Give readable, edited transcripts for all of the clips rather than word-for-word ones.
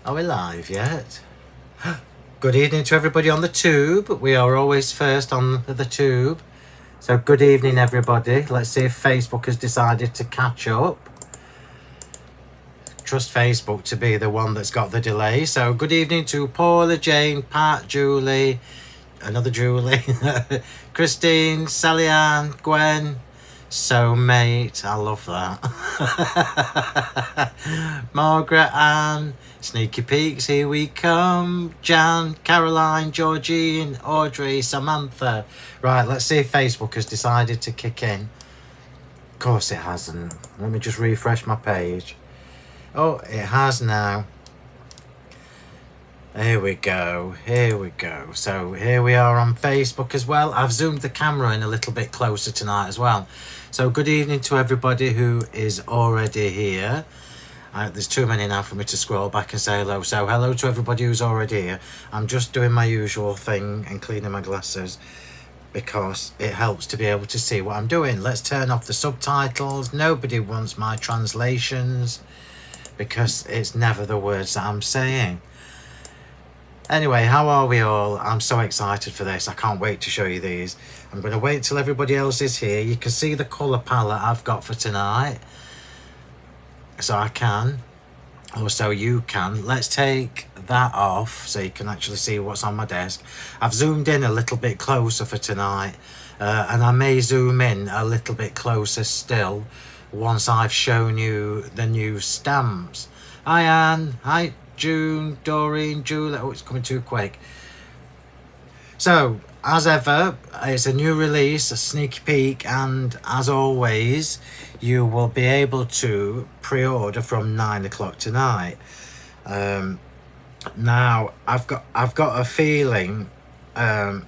Are we live yet? Good evening to everybody on the tube. We are always first on the tube. So good evening, everybody. Let's see if Facebook has decided to catch up. Trust Facebook to be the one that's got the delay. So good evening to Paula, Jane, Pat, Julie, another Julie, Christine, Sally Ann, Gwen, so mate, I love that. Margaret Ann, Sneaky Peeks, here we come. Jan, Caroline, Georgine, Audrey, Samantha. Right, let's see if Facebook has decided to kick in. Of course it hasn't. Let me just refresh my page. Oh, it has now. Here we go, here we go. So here we are on Facebook as well. I've zoomed the camera in a little bit closer tonight as well. So good evening to everybody who is already here. There's too many now for me to scroll back and say hello. So hello to everybody who's already here. I'm just doing my usual thing and cleaning my glasses because it helps to be able to see what I'm doing. Let's turn off the subtitles. Nobody wants my translations because it's never the words that I'm saying. Anyway, how are we all? I'm so excited for this. I can't wait to show you these. I'm going to wait till everybody else is here. You can see the colour palette I've got for tonight. So I can, or so you can. Let's take that off so you can actually see what's on my desk. I've zoomed in a little bit closer for tonight. And I may zoom in a little bit closer still once I've shown you the new stamps. Hi Anne. Hi June, Doreen, Julie. Oh, it's coming too quick. So, as ever, it's a new release, a sneak peek, and as always, you will be able to pre-order from 9 o'clock tonight. Now, I've got a feeling that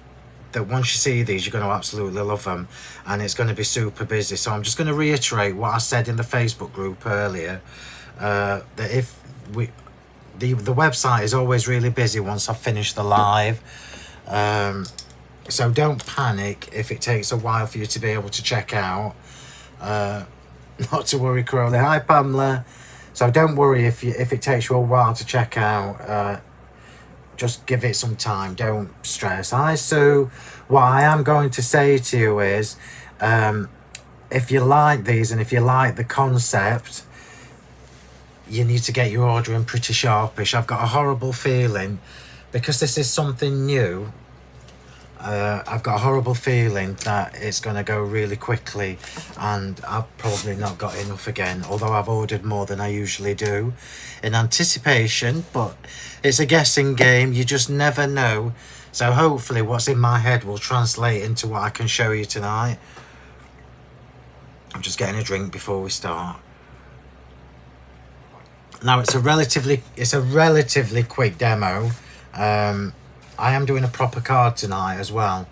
once you see these, you're going to absolutely love them, and it's going to be super busy. So I'm just going to reiterate what I said in the Facebook group earlier, that if we... The website is always really busy once I've finished the live, so don't panic if it takes a while for you to be able to check out. Not to worry, Crowley. Hi Pamela. So don't worry if it takes you a while to check out. Just give it some time, don't stress. Hi Sue. What I am going to say to you is, if you like these and if you like the concept, you need to get your order in pretty sharpish. I've got a horrible feeling, because this is something new, I've got a horrible feeling that it's going to go really quickly, and I've probably not got enough again, although I've ordered more than I usually do in anticipation, but it's a guessing game. You just never know. So hopefully what's in my head will translate into what I can show you tonight. I'm just getting a drink before we start. Now it's a relatively quick demo. I am doing a proper card tonight as well.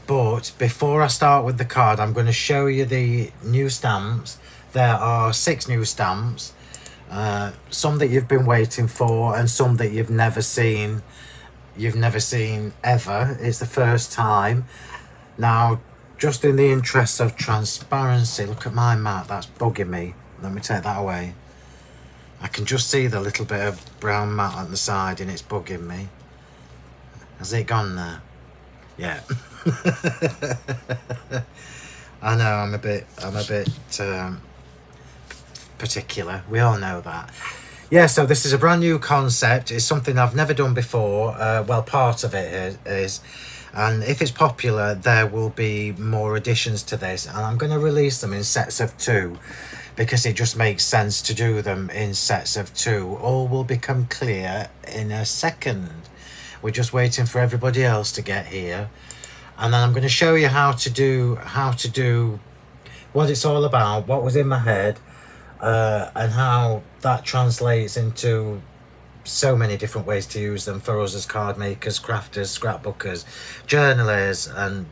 But before I start with the card, I'm going to show you the new stamps. There are 6 new stamps. Some that you've been waiting for and some that you've never seen. You've never seen ever. It's the first time. Now, just in the interest of transparency, look at my mat. That's bugging me. Let me take that away. I can just see the little bit of brown mat on the side and it's bugging me. Has it gone there? Yeah. I know I'm a bit particular. We all know that. Yeah, so this is a brand new concept. It's something I've never done before. Well, part of it is. And if it's popular, there will be more additions to this. And I'm going to release them in sets of 2. Because it just makes sense to do them in sets of 2. All will become clear in a second. We're just waiting for everybody else to get here. And then I'm going to show you how to do what it's all about, what was in my head, and how that translates into so many different ways to use them for us as card makers, crafters, scrapbookers, journalists, and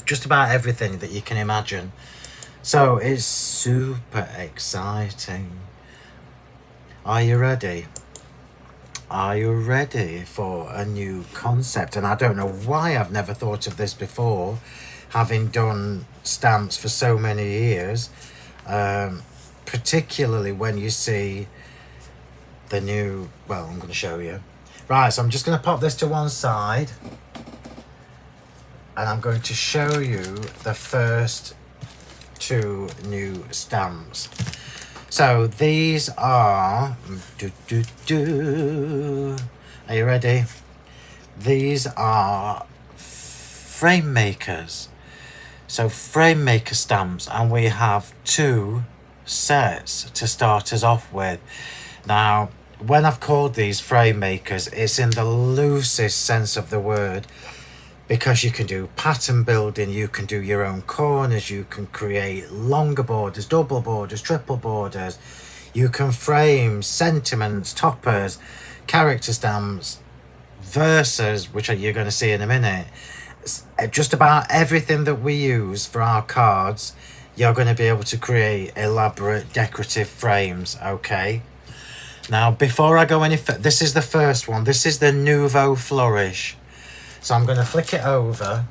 just about everything that you can imagine. So it's super exciting. Are you ready? Are you ready for a new concept? And I don't know why I've never thought of this before, having done stamps for so many years, particularly when you see the new, well, I'm going to show you. Right, so I'm just going to pop this to one side. And I'm going to show you the first two new stamps. So these are, are you ready? These are frame makers. So frame maker stamps, and we have two sets to start us off with. Now, when I've called these frame makers, it's in the loosest sense of the word, because you can do pattern building, you can do your own corners, you can create longer borders, double borders, triple borders, you can frame sentiments, toppers, character stamps, verses, which you're going to see in a minute. Just about everything that we use for our cards, you're going to be able to create elaborate decorative frames, okay? Now, before I go any further, this is the first one. This is the Nouveau Flourish. So I'm going to flick it over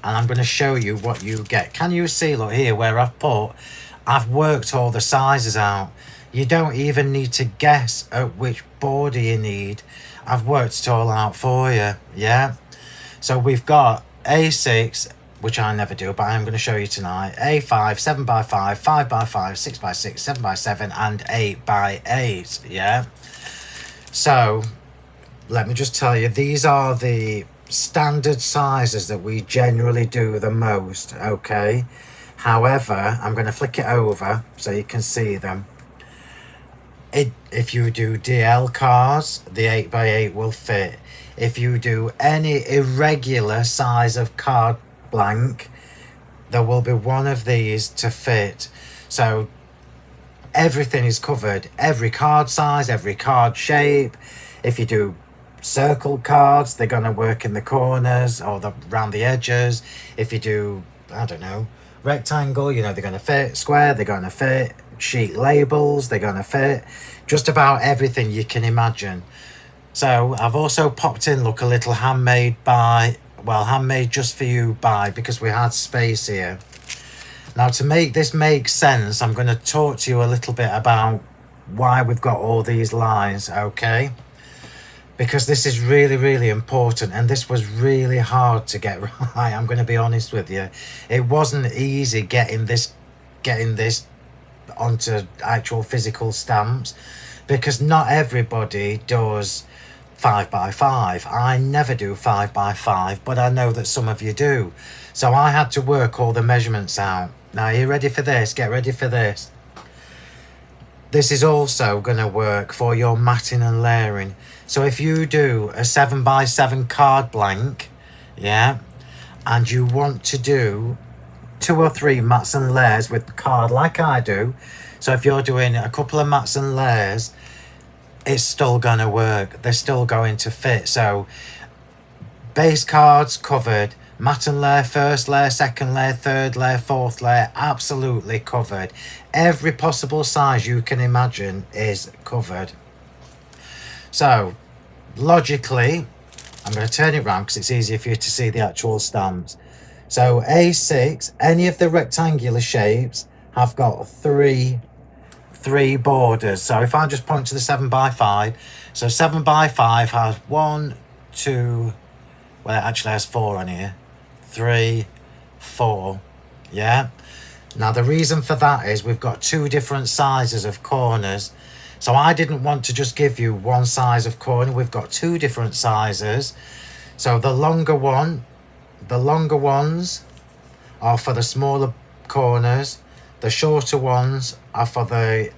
and I'm going to show you what you get. Can you see, look here, where I've worked all the sizes out. You don't even need to guess at which border you need. I've worked it all out for you, yeah? So we've got A6, which I never do, but I'm going to show you tonight. A5, 7x5, 5x5, 6x6, 7x7, and 8x8, yeah? So let me just tell you, these are the standard sizes that we generally do the most, okay? However, I'm going to flick it over so you can see them. If you do DL cards, the 8x8 will fit. If you do any irregular size of card blank, there will be one of these to fit. So everything is covered, every card size, every card shape. If you do circle cards, they're going to work in the corners or around the edges. If you do, I don't know, rectangle, you know, they're going to fit. Square, they're going to fit. Sheet labels, they're going to fit. Just about everything you can imagine. So I've also popped in, look, a little handmade by, well, handmade just for you by, because we had space here. Now, to make this make sense, I'm going to talk to you a little bit about why we've got all these lines, okay? Because this is really, really important, and this was really hard to get right. I'm going to be honest with you. It wasn't easy getting this onto actual physical stamps, because not everybody does 5x5. I never do 5x5, but I know that some of you do. So I had to work all the measurements out. Now, are you ready for this? Get ready for this. This is also going to work for your matting and layering. So if you do a 7x7 card blank, yeah, and you want to do 2 or 3 mats and layers with the card like I do, so if you're doing a couple of mats and layers, it's still going to work. They're still going to fit. So base cards covered, mat and layer, first layer, second layer, third layer, fourth layer, absolutely covered. Every possible size you can imagine is covered. So logically, I'm going to turn it around because it's easier for you to see the actual stamps. So A6, any of the rectangular shapes have got three borders. So if I just point to the 7x5, so 7x5 has 1, 2, well, it actually has 4 on here, 3, 4, yeah. Now the reason for that is we've got 2 different sizes of corners. So I didn't want to just give you one size of corner. We've got 2 different sizes. So the longer ones are for the smaller corners. The shorter ones are for the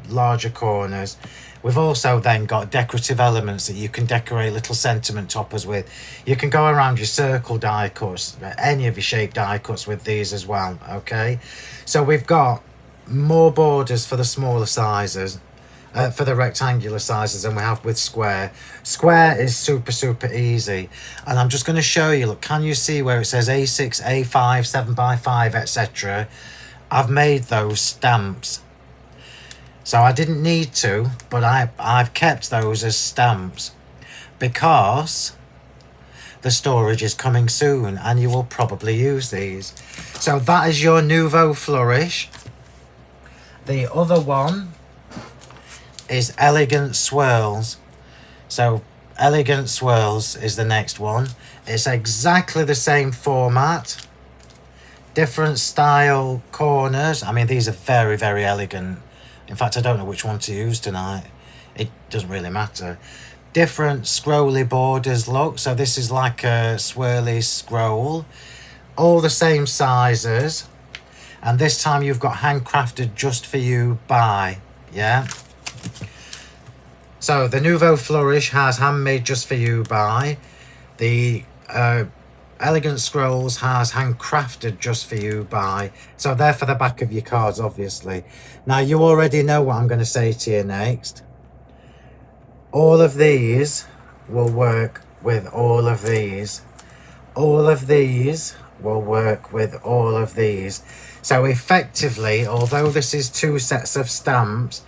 larger corners. We've also then got decorative elements that you can decorate little sentiment toppers with. You can go around your circle die cuts, any of your shape die cuts with these as well, okay? So we've got more borders for the smaller sizes, for the rectangular sizes than we have with square. Square is super, super easy. And I'm just going to show you, look, can you see where it says A6, A5, 7x5, etc.? I've made those stamps. So I didn't need to, but I've kept those as stamps because the storage is coming soon and you will probably use these. So that is your Nouveau Flourish. The other one is Elegant Swirls. So Elegant Swirls is the next one. It's exactly the same format, different style corners. I mean, these are very, very elegant. In fact, I don't know which one to use tonight. It doesn't really matter. Different scrolly borders look. So this is like a swirly scroll. All the same sizes. And this time you've got handcrafted just for you by, yeah. So the Nouveau Flourish has handmade just for you by. The Elegant Scrolls has handcrafted just for you by. So they're for the back of your cards, obviously. Now you already know what I'm going to say to you next. All of these will work with all of these. All of these will work with all of these. So effectively, although this is 2 sets of stamps,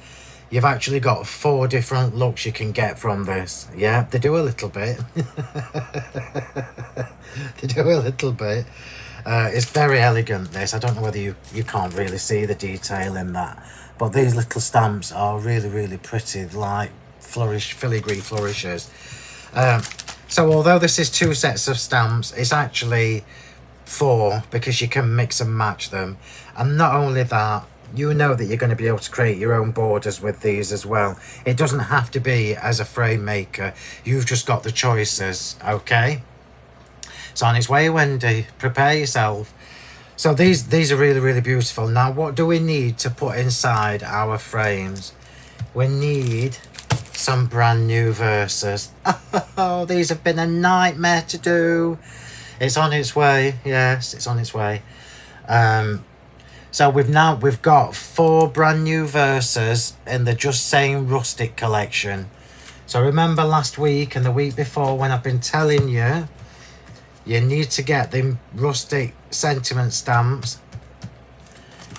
you've actually got 4 different looks you can get from this. Yeah, they do a little bit. They do a little bit. It's very elegant, this. I don't know whether you can't really see the detail in that. But these little stamps are really, really pretty, like filigree flourishes. So although this is 2 sets of stamps, it's actually 4 because you can mix and match them. And not only that, you know that you're going to be able to create your own borders with these as well. It doesn't have to be as a frame maker. You've just got the choices, okay? It's on its way, Wendy. Prepare yourself. So these are really, really beautiful. Now, what do we need to put inside our frames? We need some brand new verses. Oh, these have been a nightmare to do. It's on its way. Yes, it's on its way. So we've got 4 brand new verses in the Just Saying Rustic collection. So remember last week and the week before when I've been telling you, you need to get the Rustic sentiment stamps.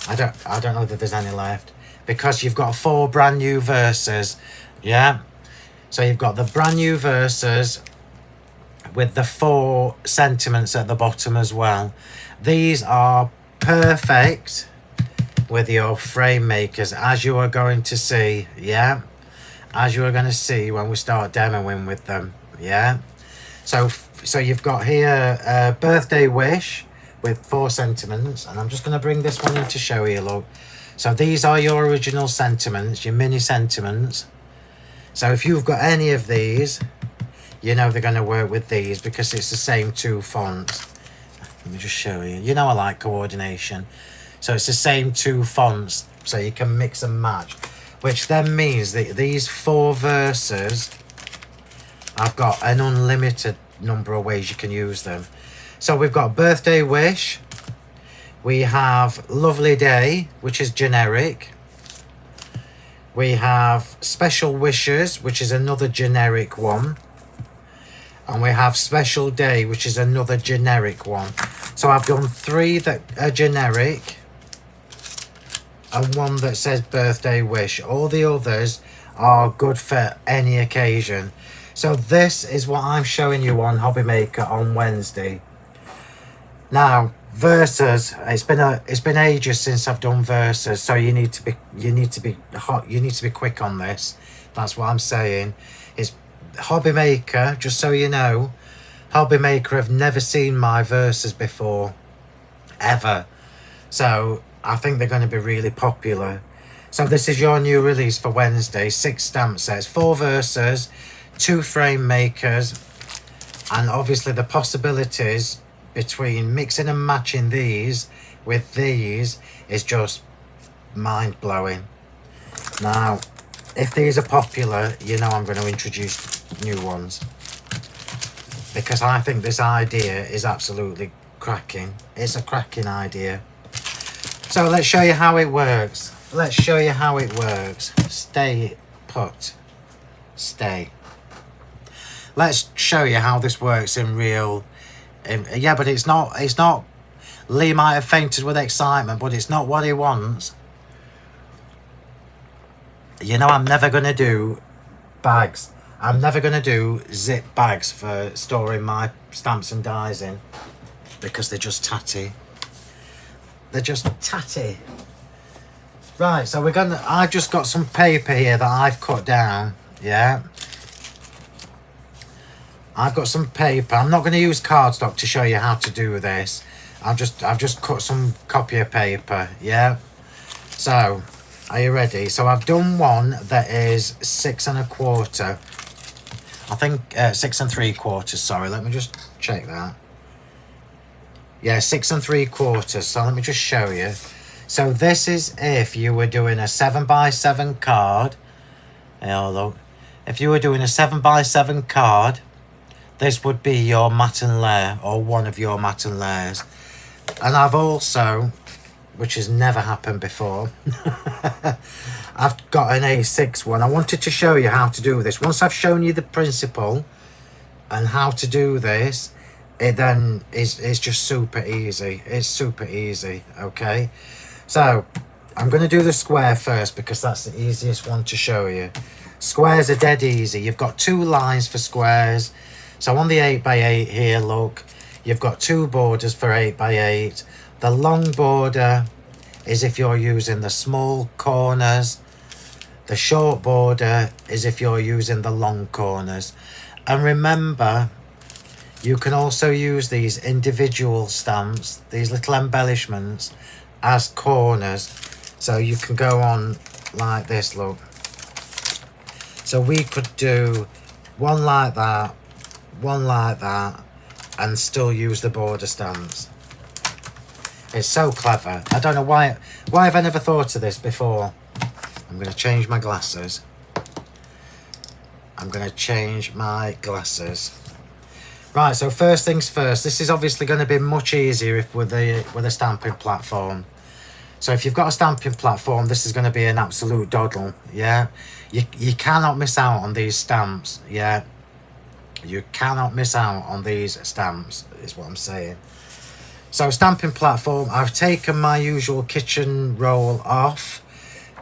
I don't know that there's any left because you've got 4 brand new verses. Yeah. So you've got the brand new verses with the 4 sentiments at the bottom as well. These are perfect with your frame makers, as you are going to see. Yeah, as you are going to see when we start demoing with them. Yeah, so you've got here a birthday wish with 4 sentiments, and I'm just going to bring this one in to show you. Look, so these are your original sentiments, your mini sentiments. So if you've got any of these, you know they're going to work with these because it's the same 2 fonts. Let me just show you. You know I like coordination. So it's the same 2 fonts, so you can mix and match. Which then means that these 4 verses, I've got an unlimited number of ways you can use them. So we've got Birthday Wish. We have Lovely Day, which is generic. We have Special Wishes, which is another generic one. And we have Special Day, which is another generic one. So I've done 3 that are generic and 1 that says Birthday Wish. All the others are good for any occasion. So this is what I'm showing you on Hobby Maker on Wednesday. Now, verses, it's been ages since I've done verses, so you need to be quick on this. That's what I'm saying. It's Hobby Maker, just so you know, Hobby Maker have never seen my verses before, ever. So I think they're going to be really popular. So this is your new release for Wednesday. 6 stamp sets, 4 verses, 2 frame makers, and obviously the possibilities between mixing and matching these with these is just mind-blowing. Now, if these are popular, you know I'm going to introduce new ones, because I think this idea is absolutely cracking. It's a cracking idea. So let's show you how it works. Let's show you how it works. Stay put. Stay. Let's show you how this works in real. Yeah, but it's not. Lee might have fainted with excitement, but it's not what he wants. You know, I'm never going to do bags. I'm never going to do zip bags for storing my stamps and dies in, because they're just tatty. They're just tatty. Right, so I've just got some paper here that I've cut down, yeah. I've got some paper. I'm not going to use cardstock to show you how to do this. I've just cut some copy paper, yeah. So, are you ready? So I've done one that is 6 1/4. I think 6 3/4. Sorry, let me just check that. Yeah, 6 3/4. So let me just show you. So this is if you were doing a 7x7 card. Oh, look. If you were doing a 7x7 card, this would be your matin layer, or one of your matin layers. And I've also, which has never happened before, I've got an A6 one. I wanted to show you how to do this. Once I've shown you the principle and how to do this, it then is just super easy. It's super easy, okay? So, I'm going to do the square first because that's the easiest one to show you. Squares are dead easy. You've got 2 lines for squares. So on the 8x8 here, look, you've got 2 borders for 8x8. The long border is if you're using the small corners. The short border is if you're using the long corners. And remember, you can also use these individual stamps, these little embellishments, as corners. So you can go on like this, look. So we could do one like that, and still use the border stamps. It's so clever. I don't know why have I never thought of this before. I'm going to change my glasses. Right, so first things first, this is obviously going to be much easier if with a stamping platform. So if you've got a stamping platform, this is going to be an absolute doddle, yeah? You cannot miss out on these stamps, yeah? You cannot miss out on these stamps, is what I'm saying. So stamping platform, I've taken my usual kitchen roll off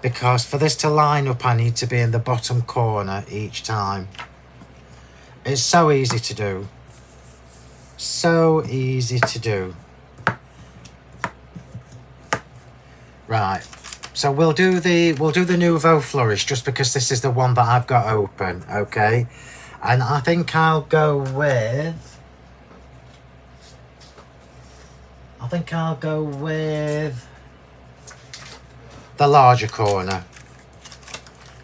because for this to line up, I need to be in the bottom corner each time. It's so easy to do. So easy to do. Right, so we'll do the Nouveau Flourish just because this is the one that I've got open, okay? And I think I'll go with the larger corner.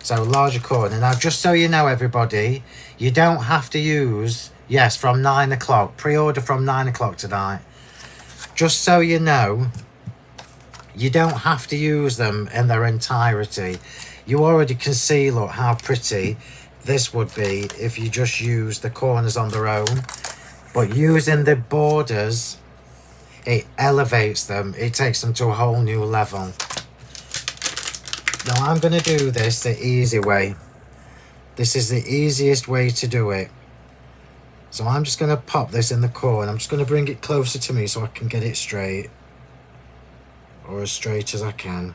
So larger corner. Now just so you know, everybody, you don't have to use, yes, from 9 o'clock, pre-order from 9 o'clock tonight. Just so you know, you don't have to use them in their entirety. You already can see, look, how pretty this would be if you just use the corners on their own. But using the borders, it elevates them. It takes them to a whole new level. Now I'm going to do this the easy way. This is the easiest way to do it. So I'm just going to pop this in the corner. I'm just going to bring it closer to me so I can get it straight. Or as straight as I can.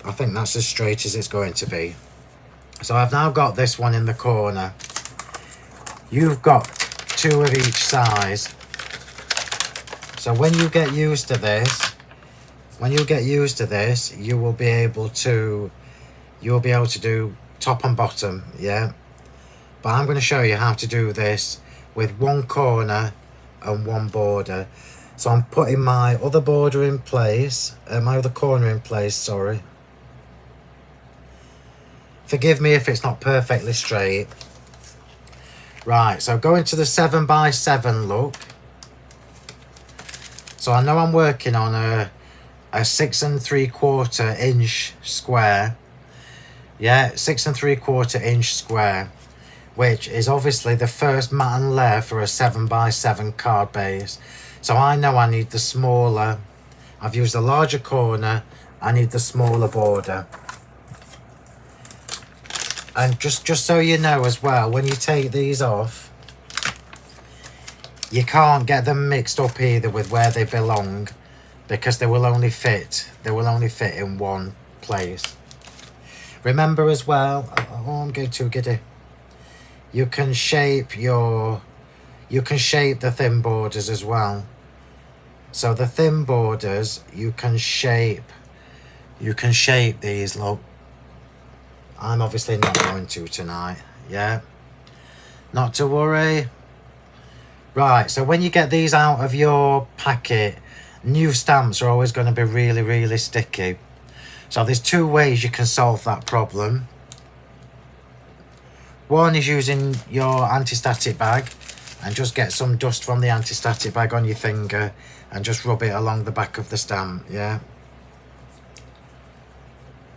I think that's as straight as it's going to be. So I've now got this one in the corner. You've got 2 of each size. So when you get used to this, you will be able to do top and bottom, yeah? But I'm going to show you how to do this with 1 corner and 1 border. So I'm putting my other border in place, my other corner in place, sorry. Forgive me if it's not perfectly straight. Right, so going to the 7x7 look. So I know I'm working on a 6 3/4 inch square. Yeah, 6 3/4 inch square, which is obviously the first matten layer for a 7x7 card base. So I know I need the smaller. I've used the larger corner. I need the smaller border. And just so you know as well, when you take these off, you can't get them mixed up either with where they belong, because they will only fit in one place. Remember as well, oh, I'm getting too giddy. You can shape the thin borders as well. So the thin borders, you can shape these, look. I'm obviously not going to tonight, yeah? Not to worry. Right, so when you get these out of your packet, new stamps are always going to be really, really sticky. So there's two ways you can solve that problem. One is using your anti-static bag and just get some dust from the anti-static bag on your finger and just rub it along the back of the stamp, yeah?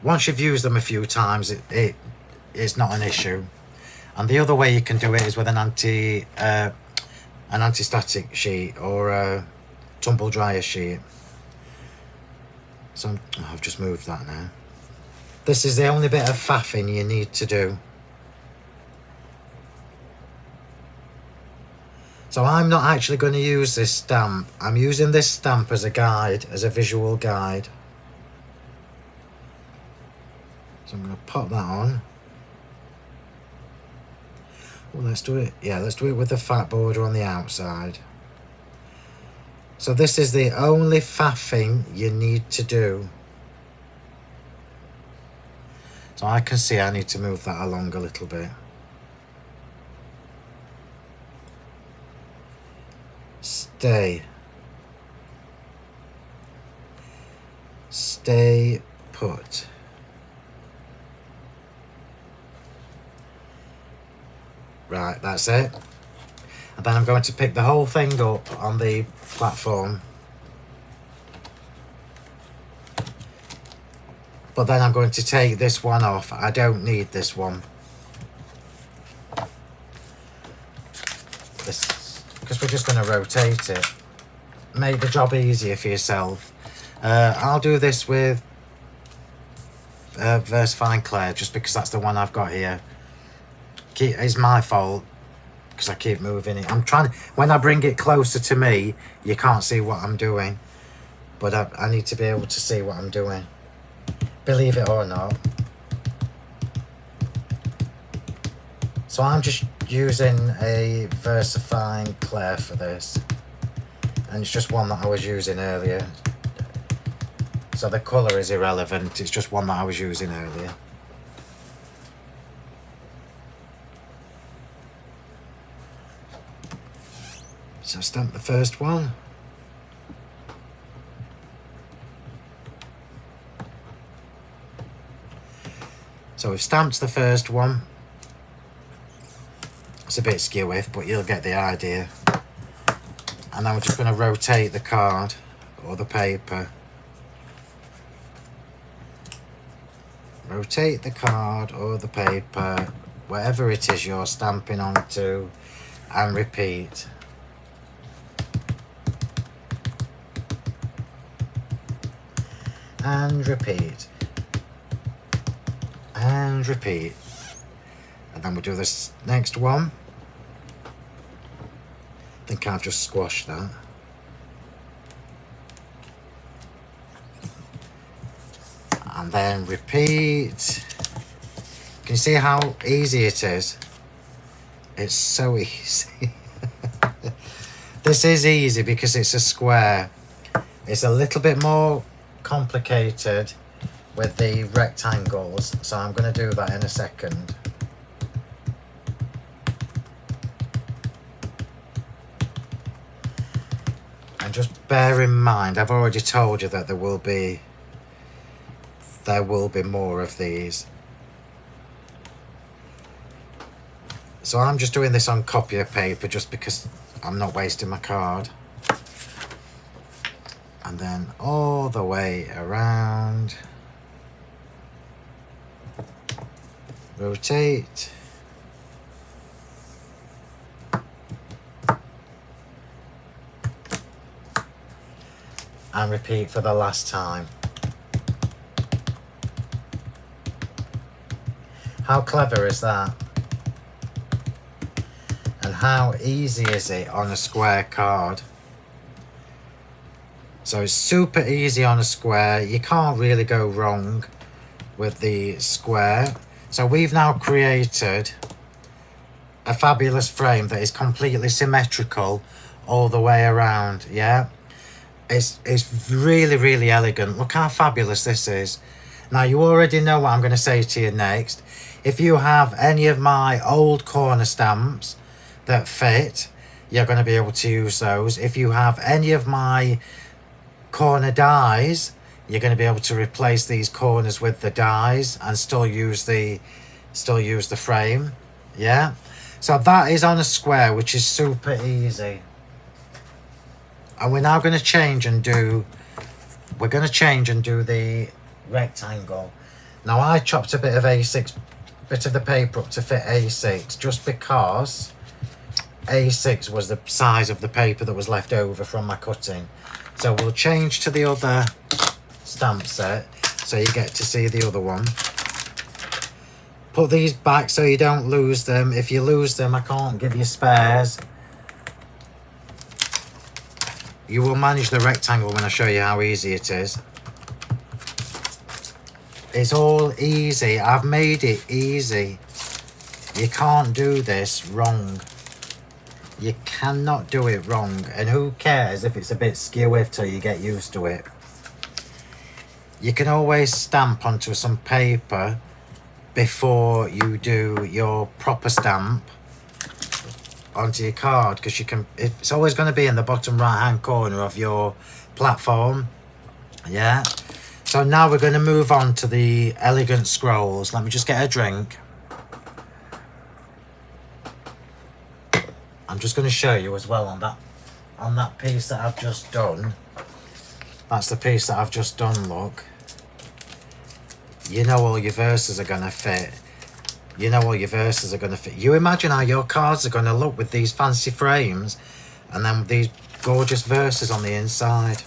Once you've used them a few times, it's not an issue. And the other way you can do it is with an anti-static sheet or a tumble dryer sheet. So I've just moved that now. This is the only bit of faffing you need to do. So I'm not actually going to use this stamp. I'm using this stamp as a guide, as a visual guide. So I'm going to pop that on. Well, let's do it. Yeah, let's do it with the fat border on the outside. So this is the only faffing you need to do. So I can see I need to move that along a little bit. Stay put. Right, that's it. And then I'm going to pick the whole thing up on the platform. But then I'm going to take this one off. I don't need this one. Because we're just going to rotate it. Make the job easier for yourself. I'll do this with Versafine Clay, just because that's the one I've got here. It's my fault because I keep moving it. I'm trying to, when I bring it closer to me, you can't see what I'm doing, but I need to be able to see what I'm doing, believe it or not. So I'm just using a Versafine Clay for this, and it's just one that I was using earlier, so the colour is irrelevant. It's just one that I was using earlier. So stamp the first one. So we've stamped the first one. It's a bit skewy, but you'll get the idea. And then we're just going to rotate the card or the paper. Rotate the card or the paper, whatever it is you're stamping onto, and repeat. And repeat. And repeat. And then we'll do this next one. I think I've just squashed that. And then repeat. Can you see how easy it is? It's so easy. This is easy because it's a square. It's a little bit more complicated with the rectangles, so I'm going to do that in a second. And just bear in mind, I've already told you that there will be more of these. So I'm just doing this on copier paper just because I'm not wasting my card. And then all the way around. Rotate. And repeat for the last time. How clever is that? And how easy is it on a square card? So it's super easy on a square. You can't really go wrong with the square. So we've now created a fabulous frame that is completely symmetrical all the way around, yeah? It's really, really elegant. Look how fabulous this is. Now, you already know what I'm going to say to you next. If you have any of my old corner stamps that fit, you're going to be able to use those. If you have any of my corner dies, you're going to be able to replace these corners with the dies and still use the frame. Yeah. So that is on a square, which is super easy. And we're now going to change and do the rectangle. Now, I chopped a bit of the paper up to fit A6, just because A6 was the size of the paper that was left over from my cutting. So we'll change to the other stamp set so you get to see the other one. Put these back so you don't lose them. If you lose them, I can't give you spares. You will manage the rectangle when I show you how easy it is. It's all easy. I've made it easy. You can't do this wrong. You cannot do it wrong. And who cares if it's a bit skew till you get used to it. You can always stamp onto some paper before you do your proper stamp onto your card, because it's always going to be in the bottom right hand corner of your platform. Yeah. So now we're going to move on to the elegant scrolls. Let me just get a drink. I'm just going to show you as well on that piece that I've just done. That's the piece that I've just done, look. You know all your verses are going to fit. You know all your verses are going to fit. You imagine how your cards are going to look with these fancy frames and then these gorgeous verses on the inside.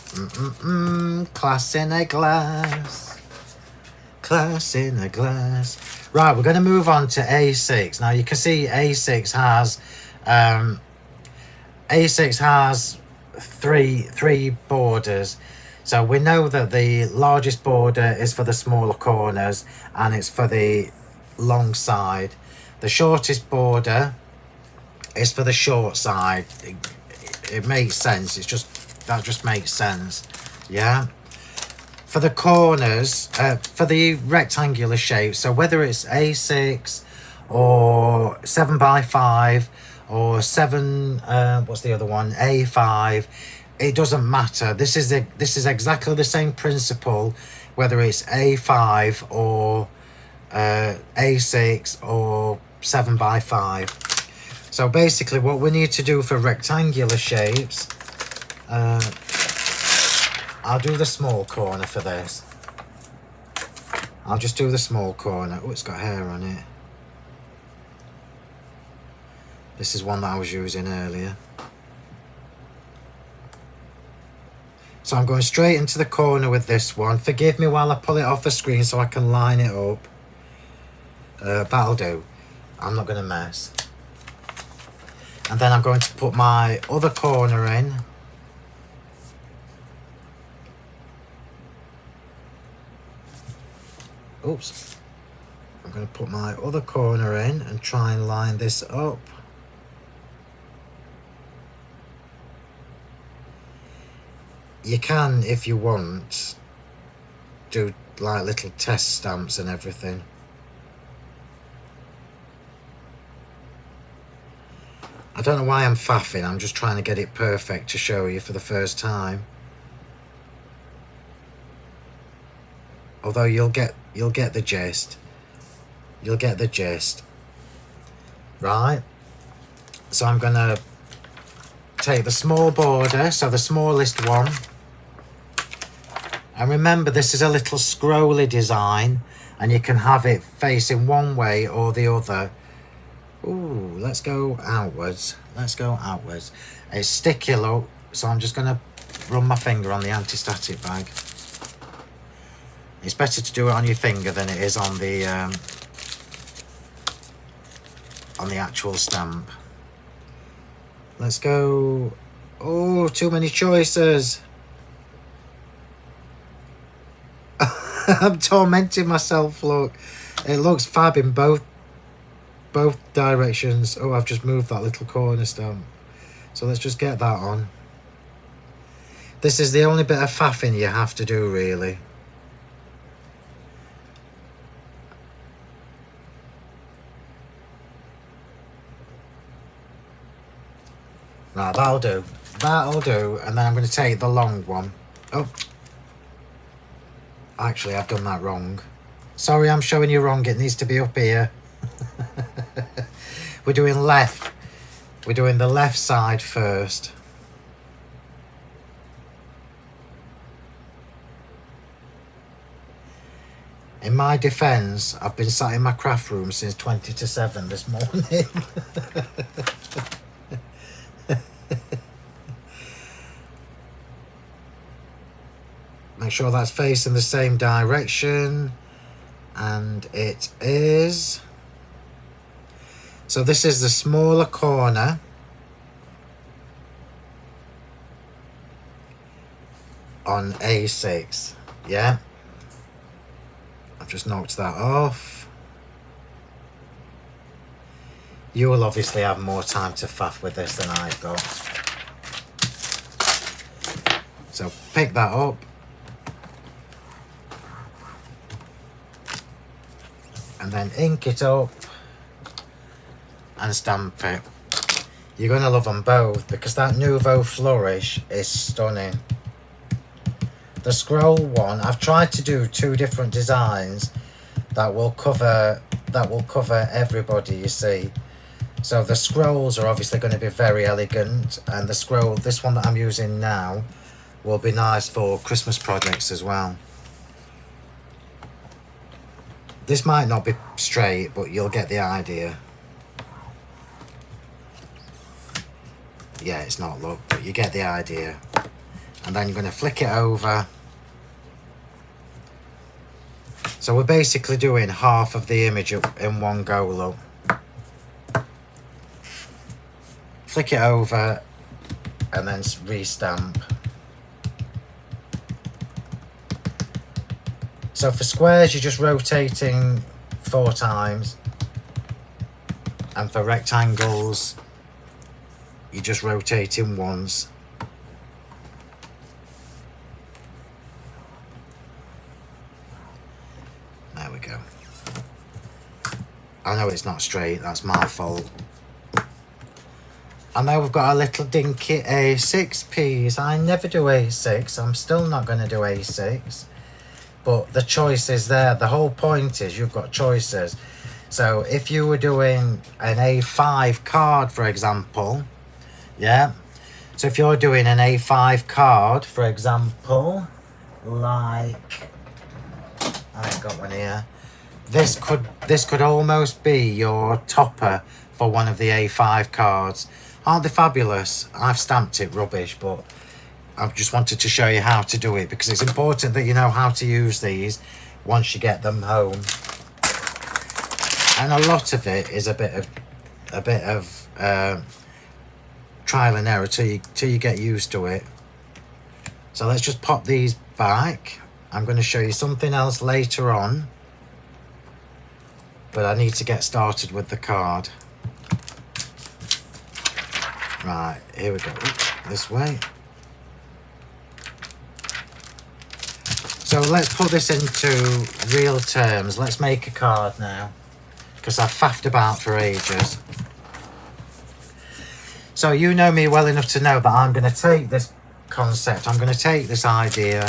Class in a glass. Class in a glass. Right, we're going to move on to A6. Now you can see A6 has three borders. So we know that the largest border is for the smaller corners and it's for the long side. The shortest border is for the short side. It makes sense. That just makes sense. Yeah. For the corners, for the rectangular shape, so whether it's A6 or 7x5 or 7, what's the other one, A5, it doesn't matter. This is exactly the same principle, whether it's A5 or A6 or 7x5. So basically what we need to do for rectangular shapes, I'll do the small corner for this. I'll just do the small corner. Oh, it's got hair on it. This is one that I was using earlier. So I'm going straight into the corner with this one. Forgive me while I pull it off the screen so I can line it up. That'll do. I'm not going to mess. And then I'm going to put my other corner in. Oops. I'm going to put my other corner in and try and line this up. You can, if you want, do like little test stamps and everything. I don't know why I'm faffing. I'm just trying to get it perfect to show you for the first time. Although you'll get the gist. You'll get the gist. Right? So I'm going to take the small border, so the smallest one. And remember, this is a little scrolly design, and you can have it facing one way or the other. Ooh, let's go outwards. Let's go outwards. It's sticky, look, so I'm just going to run my finger on the anti-static bag. It's better to do it on your finger than it is on the actual stamp. Let's go. Oh, too many choices. I'm tormenting myself, look. It looks fab in both directions. Oh, I've just moved that little corner stamp. So let's just get that on. This is the only bit of faffing you have to do, really. Right, that'll do. That'll do, and then I'm going to take the long one. Oh. Actually, I've done that wrong. Sorry, I'm showing you wrong. It needs to be up here. We're doing left. We're doing the left side first. In my defence, I've been sat in my craft room since 20 to 7 this morning. Make sure that's facing the same direction, and it is. So this is the smaller corner. On A6, yeah. I've just knocked that off. You will obviously have more time to faff with this than I've got. So pick that up. And then ink it up and stamp it. You're going to love them both because that Nouveau Flourish is stunning. The scroll one, I've tried to do 2 different designs that will cover everybody, you see. So the scrolls are obviously going to be very elegant, and the scroll, this one that I'm using now, will be nice for Christmas projects as well. This might not be straight, but you'll get the idea. Yeah, it's not, look, but you get the idea. And then you're going to flick it over. So we're basically doing half of the image in one go, look. Flick it over and then re-stamp. So for squares, you're just rotating 4 times. And for rectangles, you're just rotating once. There we go. I know it's not straight, that's my fault. And now we've got a little dinky A6 piece. I never do A6, I'm still not going to do A6. But the choice is there. The whole point is you've got choices. So if you were doing an A5 card, for example, yeah. So if you're doing an A5 card, for example, like, I ain't got one here. This could almost be your topper for one of the A5 cards. Aren't they fabulous? I've stamped it rubbish, but I just wanted to show you how to do it because it's important that you know how to use these once you get them home. And a lot of it is a bit of trial and error till you get used to it. So let's just pop these back. I'm going to show you something else later on, but I need to get started with the card. Right, here we go. Oops, this way. So let's put this into real terms. Let's make a card now, because I've faffed about for ages. So you know me well enough to know that I'm going to take this concept, I'm going to take this idea,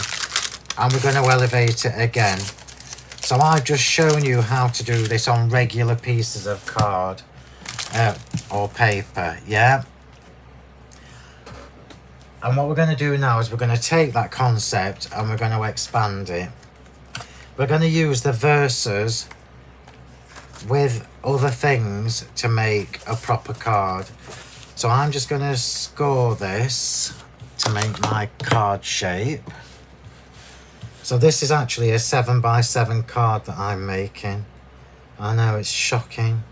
and we're going to elevate it again. So I've just shown you how to do this on regular pieces of card or paper, yeah? And what we're going to do now is we're going to take that concept and we're going to expand it. We're going to use the verses with other things to make a proper card. So I'm just going to score this to make my card shape. So this is actually a 7x7 card that I'm making. I know, it's shocking.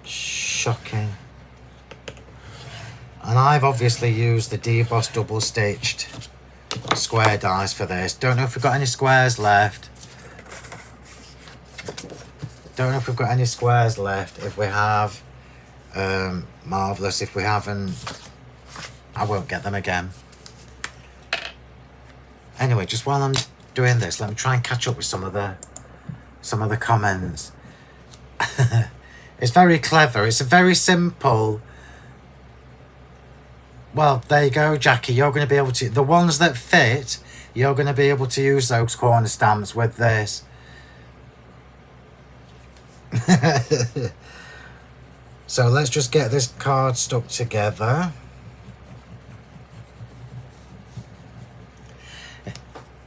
Shocking. And I've obviously used the deboss double stitched square dies for this. Don't know if we've got any squares left. Don't know if we've got any squares left. If we have, marvellous. If we haven't, I won't get them again. Anyway, just while I'm doing this, let me try and catch up with some of the comments. It's very clever. It's a very simple. Well, there you go, Jackie. You're going to be able to, the ones that fit, you're going to be able to use those corner stamps with this. So let's just get this card stuck together.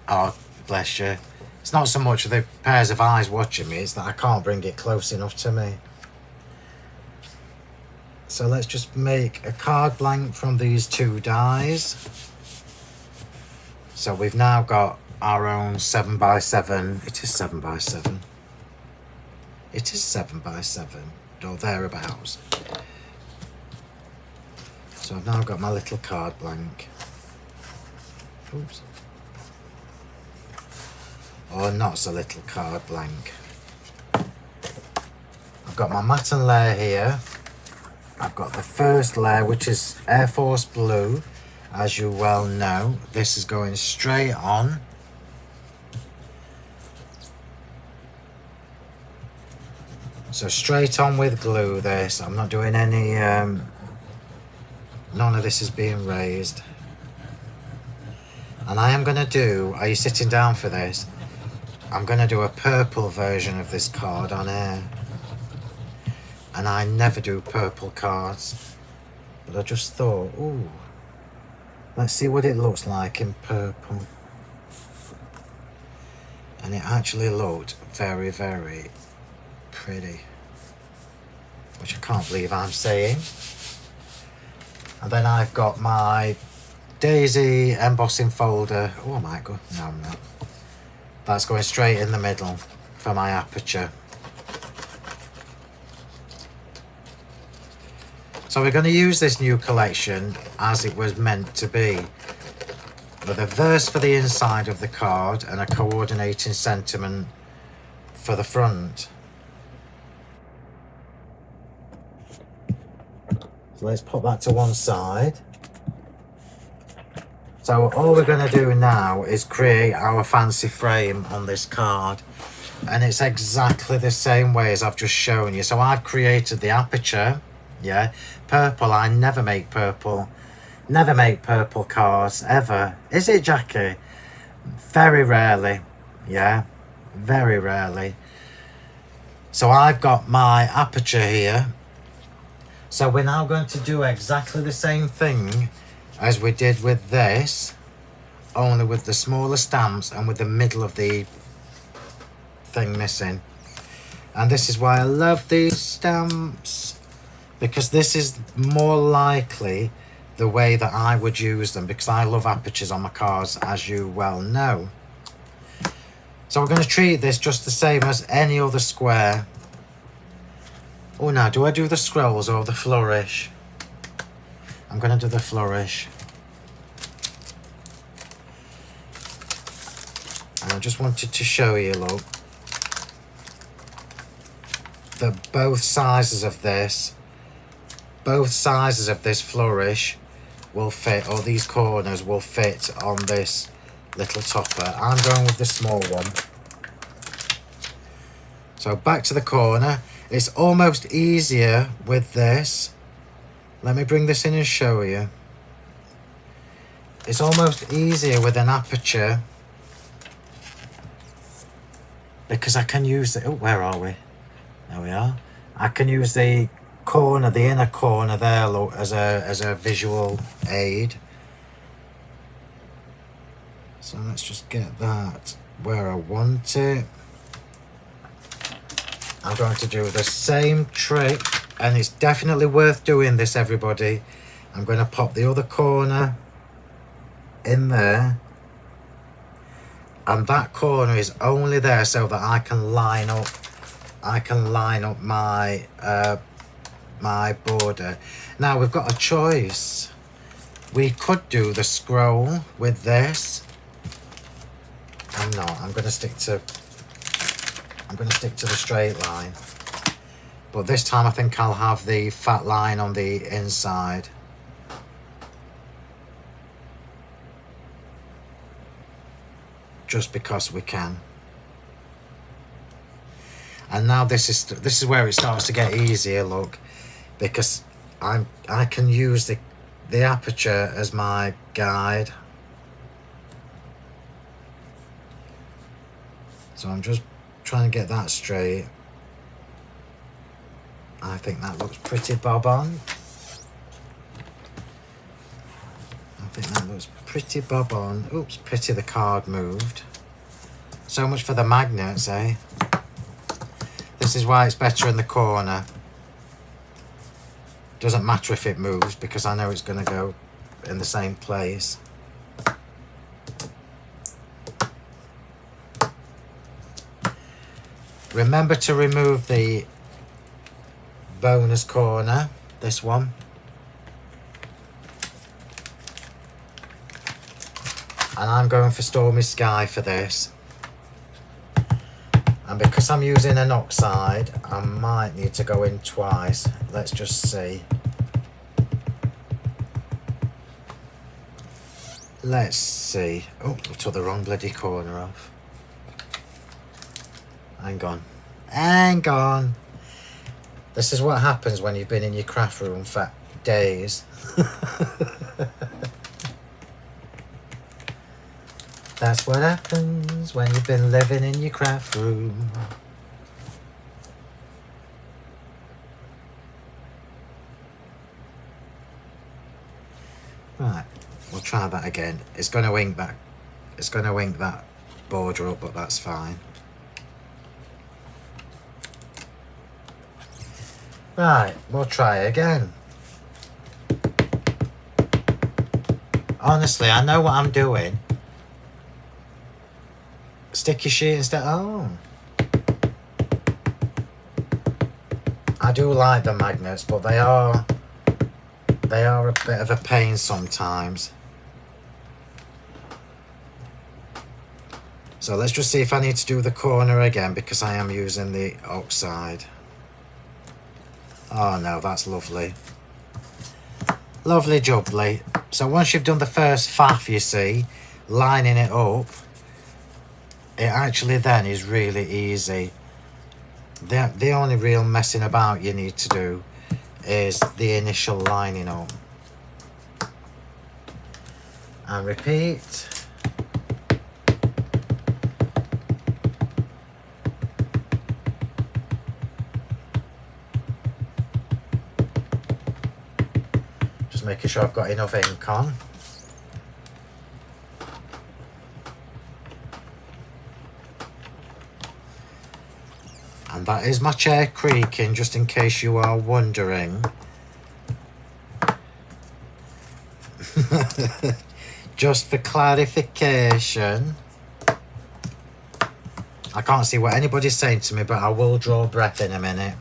Oh, bless you. It's not so much the pairs of eyes watching me, it's that I can't bring it close enough to me. So let's just make a card blank from these 2 dies. So we've now got our own 7x7. It is 7x7. It is 7x7, or thereabouts. So I've now got my little card blank. Oops. Or not so little card blank. I've got my matte layer here. I've got the first layer, which is Air Force Blue. As you well know, this is going straight on. So straight on with glue this. I'm not doing any, none of this is being raised. And I am going to do, are you sitting down for this? I'm going to do a purple version of this card on air. And I never do purple cards. But I just thought, ooh, let's see what it looks like in purple. And it actually looked very, very pretty. Which I can't believe I'm saying. And then I've got my Daisy embossing folder. Oh my god, no, I'm not. That's going straight in the middle for my aperture. So we're going to use this new collection as it was meant to be, with a verse for the inside of the card and a coordinating sentiment for the front. So let's put that to one side. So all we're going to do now is create our fancy frame on this card, and it's exactly the same way as I've just shown you. So I've created the aperture. Yeah, purple. I never make purple cards ever. Is it, Jackie? Very rarely. Yeah, very rarely. So I've got my aperture here. So we're now going to do exactly the same thing as we did with this, only with the smaller stamps and with the middle of the thing missing. And this is why I love these stamps, because this is more likely the way that I would use them, because I love apertures on my cards, as you well know. So we're going to treat this just the same as any other square. Oh, now do I do the scrolls or the flourish? I'm going to do the flourish. And I just wanted to show you, look, that both sizes of this flourish will fit, or these corners will fit on this little topper. I'm going with the small one. So back to the corner. It's almost easier with this. Let me bring this in and show you. It's almost easier with an aperture, because I can use the, oh, where are we? There we are. I can use the corner, the inner corner there, look, as a visual aid. So let's just get that where I want it. I'm going to do the same trick, and it's definitely worth doing this, everybody. I'm going to pop the other corner in there, and that corner is only there so that I can line up my my border. Now we've got a choice. We could do the scroll with this. I'm not. I'm going to stick to the straight line. But this time I think I'll have the fat line on the inside. just because we can. And now this is where it starts to get easier, look, because I can use the aperture as my guide. So I'm just trying to get that straight. I think that looks pretty bob on. I think that looks pretty bob on. Oops, pity the card moved. So much for the magnets, eh? This is why it's better in the corner. Doesn't matter if it moves because I know it's going to go in the same place. Remember to remove the bonus corner, this one. And I'm going for Stormy Sky for this. And because I'm using an oxide, I might need to go in twice. Let's just see. Let's see. Oh, I took the wrong bloody corner off. Hang on. Hang on. This is what happens when you've been in your craft room for days. That's what happens when you've been living in your craft room. Right, we'll try that again. It's going to ink that. It's going to ink that border up, but that's fine. Right, we'll try again. Honestly, I know what I'm doing. Sticky sheet instead. Oh, I do like the magnets, but they are a bit of a pain sometimes. So let's just see if I need to do the corner again because I am using the oxide. Oh no, that's lovely. Lovely jubbly. So once you've done the first faff, you see, lining it up, it actually then is really easy. The only real messing about you need to do is the initial lining up. And repeat. Just making sure I've got enough ink on. And that is my chair creaking, just in case you are wondering. Just for clarification. I can't see what anybody's saying to me, but I will draw breath in a minute.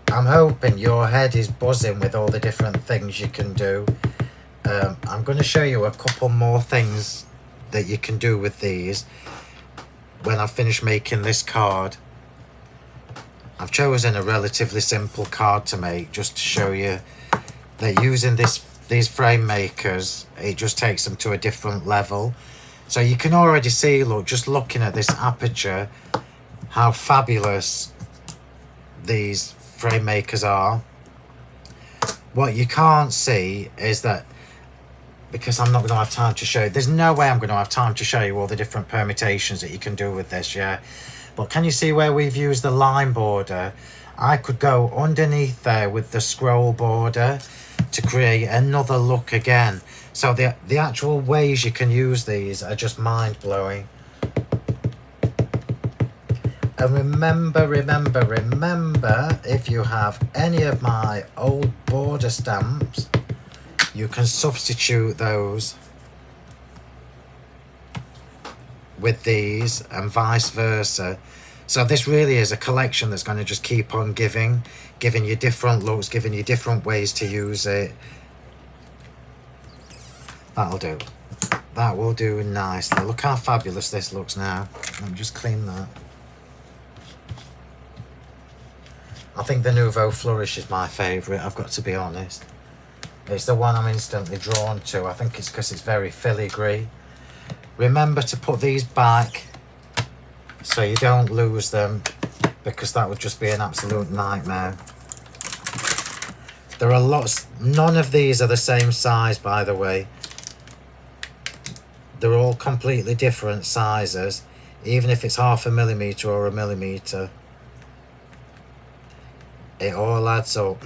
I'm hoping your head is buzzing with all the different things you can do. I'm going to show you a couple more things that you can do with these when I finish making this card. I've chosen a relatively simple card to make just to show you that using these frame makers, it just takes them to a different level. So you can already see, look, just looking at this aperture, how fabulous these frame makers are. What you can't see is that, because I'm not going to have time to show you, there's no way I'm going to have time to show you all the different permutations that you can do with this, yeah. But can you see where we've used the line border? I could go underneath there with the scroll border to create another look again. So the actual ways you can use these are just mind-blowing. And remember, if you have any of my old border stamps, you can substitute those with these and vice versa. So this really is a collection that's going to just keep on giving you different looks, giving you different ways to use it. That'll do. That will do nicely. Look how fabulous this looks now. Let me just clean that. I think the Nouveau Flourish is my favourite, I've got to be honest. It's the one I'm instantly drawn to. I think it's because it's very filigree. Remember to put these back so you don't lose them, because that would just be an absolute nightmare. There are lots, none of these are the same size, by the way. They're all completely different sizes, even if it's 0.5 millimetre or 1 millimetre. It all adds up.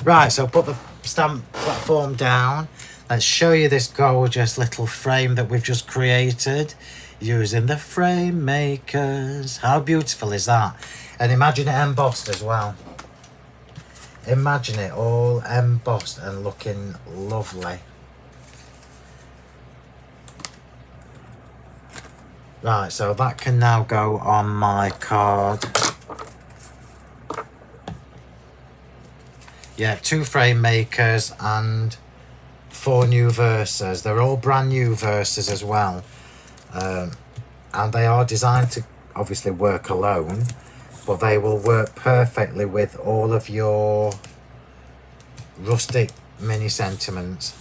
Right, so put the stamp platform down. Let's show you this gorgeous little frame that we've just created using the frame makers. How beautiful is that? And imagine it embossed as well. Imagine it all embossed and looking lovely. Right, so that can now go on my card. Yeah, 2 frame makers and 4 new verses. They're all brand new verses as well. And they are designed to obviously work alone, but they will work perfectly with all of your rustic mini sentiments.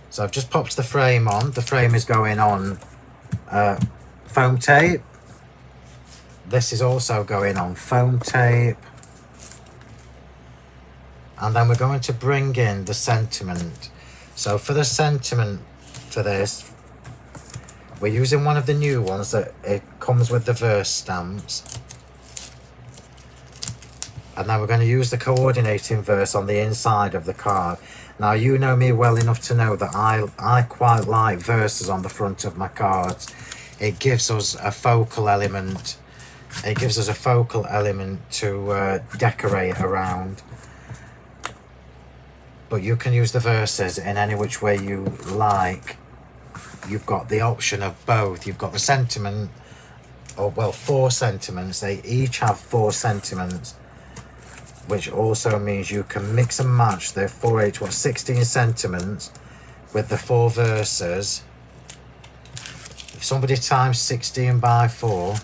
So I've just popped the frame on. The frame is going on foam tape. This is also going on foam tape. And then we're going to bring in the sentiment. So for the sentiment for this, we're using one of the new ones that it comes with the verse stamps. And then we're going to use the coordinating verse on the inside of the card. Now, you know me well enough to know that I quite like verses on the front of my cards. It gives us a focal element. It gives us a focal element to decorate around. But you can use the verses in any which way you like. You've got the option of both. You've got the sentiment, or well, 4 sentiments. They each have 4 sentiments, which also means you can mix and match the 16 sentiments with the 4 verses. If somebody times 16 by 4,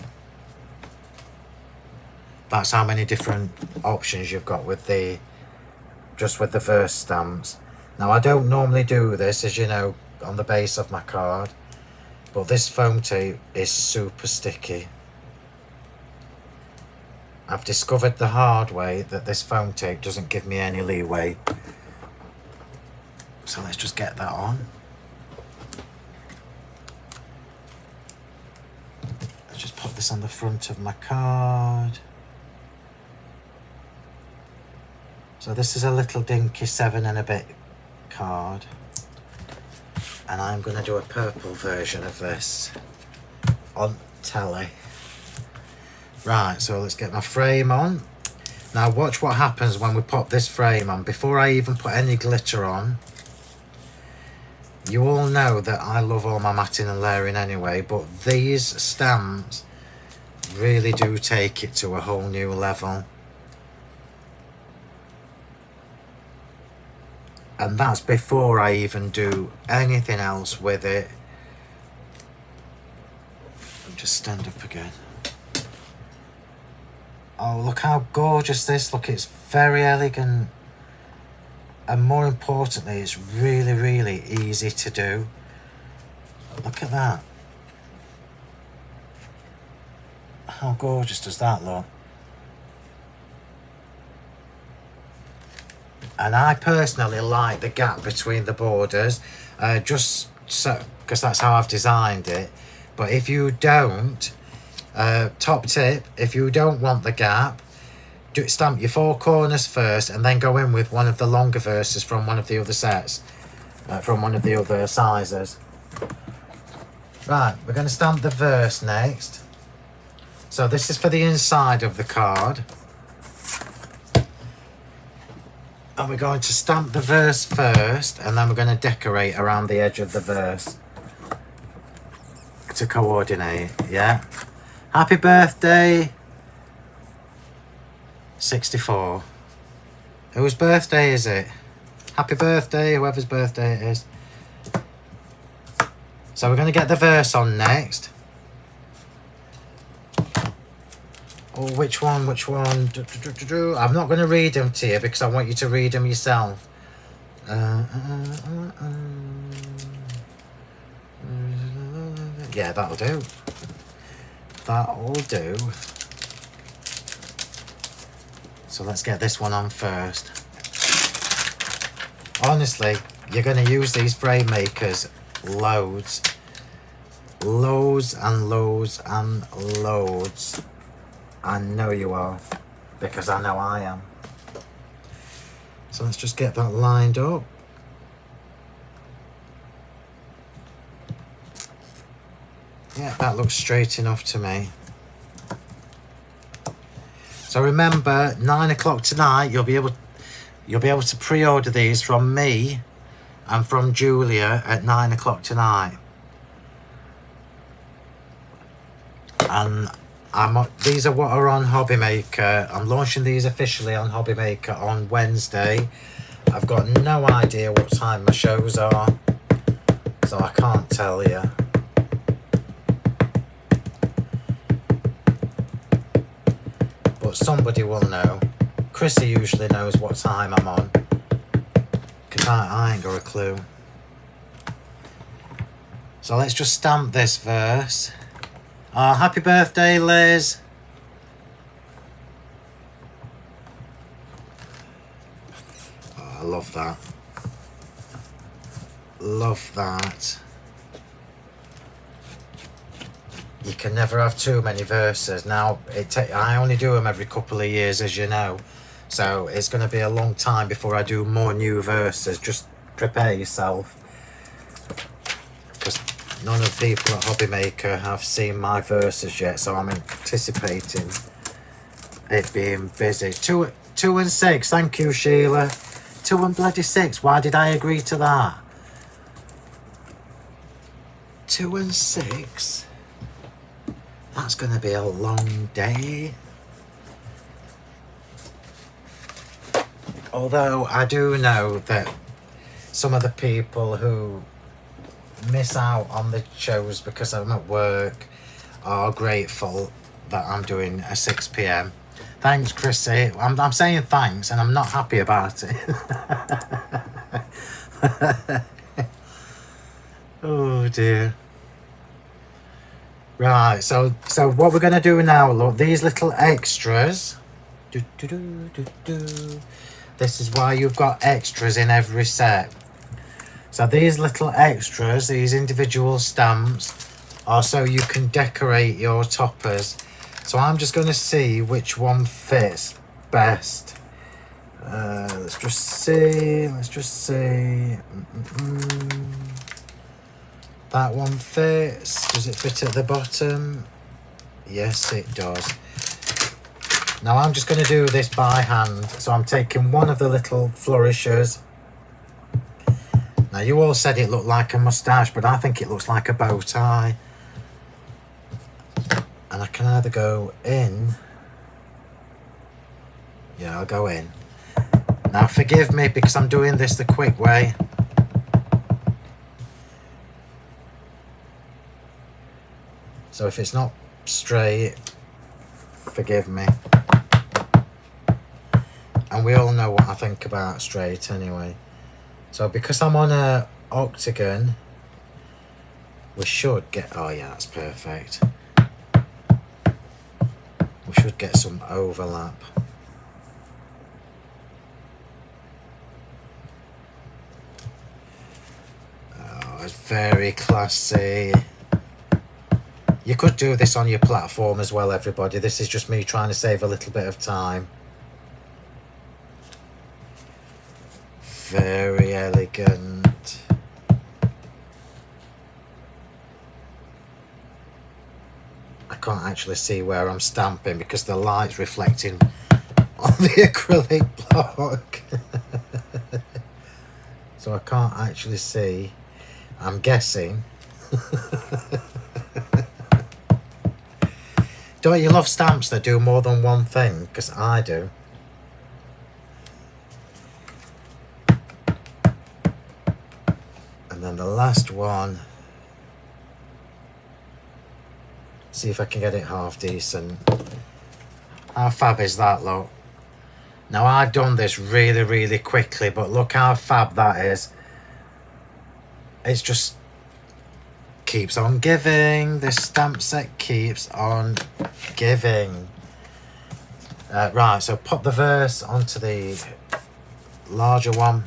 that's how many different options you've got with the just with the verse stamps. Now, I don't normally do this, as you know, on the base of my card, but this foam tape is super sticky. I've discovered the hard way that this foam tape doesn't give me any leeway. So let's just get that on. Let's just put this on the front of my card. So this is a little dinky 7 and a bit card. And I'm going to do a purple version of this on telly. Right, so let's get my frame on. Now watch what happens when we pop this frame on. Before I even put any glitter on, you all know that I love all my matting and layering anyway, but these stamps really do take it to a whole new level. And that's before I even do anything else with it. I'll just stand up again. Oh, look how gorgeous this, look, it's very elegant. And more importantly, it's really, really easy to do. Look at that. How gorgeous does that look? And I personally like the gap between the borders, just so, because that's how I've designed it. But if you don't, top tip, if you don't want the gap, stamp your 4 corners first and then go in with one of the longer verses from one of the other sets, from one of the other sizes. Right, we're going to stamp the verse next. So this is for the inside of the card. And we're going to stamp the verse first, and then we're going to decorate around the edge of the verse to coordinate, yeah? Happy birthday, 64. Whose birthday is it? Happy birthday, whoever's birthday it is. So we're going to get the verse on next. Oh, which one? I'm not going to read them to you because I want you to read them yourself. Yeah, that'll do. That'll do. So let's get this one on first. Honestly, you're going to use these frame makers loads. Loads and loads and loads. I know you are, because I know I am. So let's just get that lined up. Yeah, that looks straight enough to me. So remember, 9 o'clock tonight, you'll be able to pre-order these from me and from Julia at 9 o'clock tonight. And these are what are on Hobby Maker. I'm launching these officially on Hobby Maker on Wednesday. I've got no idea what time my shows are, so I can't tell you. But somebody will know. Chrissy usually knows what time I'm on, because I ain't got a clue. So let's just stamp this verse. Oh, happy birthday, Liz. Oh, I love that. Love that. You can never have too many verses. Now, I only do them every couple of years, as you know. So it's going to be a long time before I do more new verses. Just prepare yourself. Because none of the people at Hobby Maker have seen my verses yet, so I'm anticipating it being busy. 2 and 6, thank you, Sheila. 2 and bloody 6, why did I agree to that? 2 and 6? That's going to be a long day. Although I do know that some of the people who miss out on the shows because I'm at work are grateful that I'm doing a 6 p.m. Thanks, Chrissy. I'm saying thanks and I'm not happy about it. Oh dear. Right, so what we're going to do now, look, these little extras. This is why you've got extras in every set. So these little extras, these individual stamps, are so you can decorate your toppers. So I'm just going to see which one fits best. Let's just see. That one fits. Does it fit at the bottom? Yes, it does. Now I'm just going to do this by hand. So I'm taking one of the little flourishes. Now you all said it looked like a moustache, but I think it looks like a bow tie. And I can either go in. Yeah, I'll go in. Now forgive me because I'm doing this the quick way. So if it's not straight, forgive me. And we all know what I think about straight anyway. So because I'm on a octagon, we should get, oh yeah, that's perfect. We should get some overlap. Oh, it's very classy. You could do this on your platform as well, everybody. This is just me trying to save a little bit of time. Very elegant. I can't actually see where I'm stamping because the light's reflecting on the acrylic block. So I can't actually see. I'm guessing. Don't you love stamps that do more than one thing? Because I do. And then the last one. See if I can get it half decent. How fab is that, look? Now I've done this really, really quickly, but look how fab that is. It's just keeps on giving. This stamp set keeps on giving. Right, so pop the verse onto the larger one.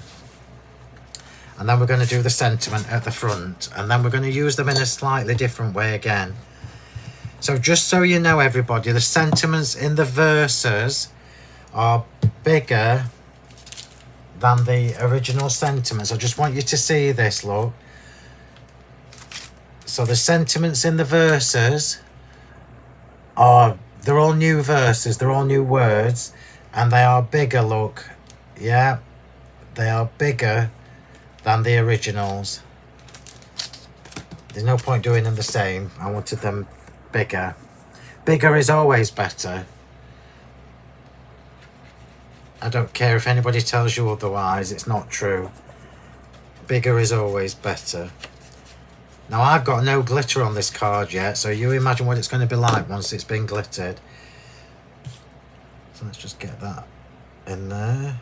And then we're going to do the sentiment at the front. And then we're going to use them in a slightly different way again. So just so you know, everybody, the sentiments in the verses are bigger than the original sentiments. I just want you to see this, look. So the sentiments in the verses are, they're all new verses, they're all new words, and they are bigger, look. Yeah, they are bigger than the originals. There's no point doing them the same. I wanted them bigger. Bigger is always better. I don't care if anybody tells you otherwise, it's not true. Bigger is always better. Now I've got no glitter on this card yet, so you imagine what it's going to be like once it's been glittered. So let's just get that in there.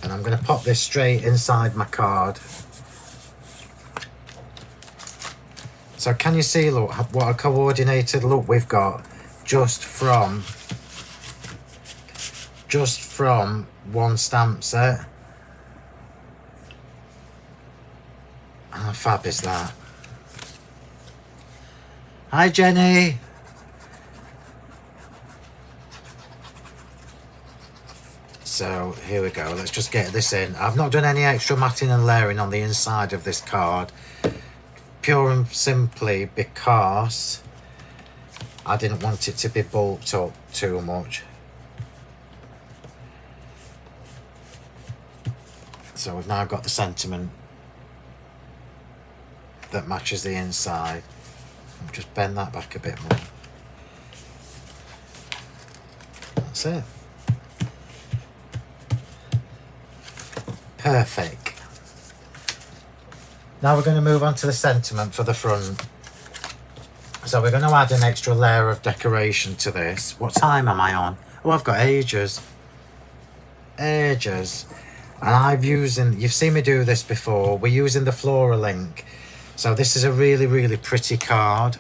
And I'm going to pop this straight inside my card. So can you see, look, what a coordinated look we've got just from one stamp set? How fab is that? Hi, Jenny. So here we go. Let's just get this in. I've not done any extra matting and layering on the inside of this card, pure and simply because I didn't want it to be bulked up too much. So we've now got the sentiment that matches the inside. I'll just bend that back a bit more. That's it. Perfect. Now we're going to move on to the sentiment for the front. So we're going to add an extra layer of decoration to this. What time am I on? Oh, I've got ages. Ages. And I've using, you've seen me do this before, we're using the floral ink. So this is a really, really pretty card.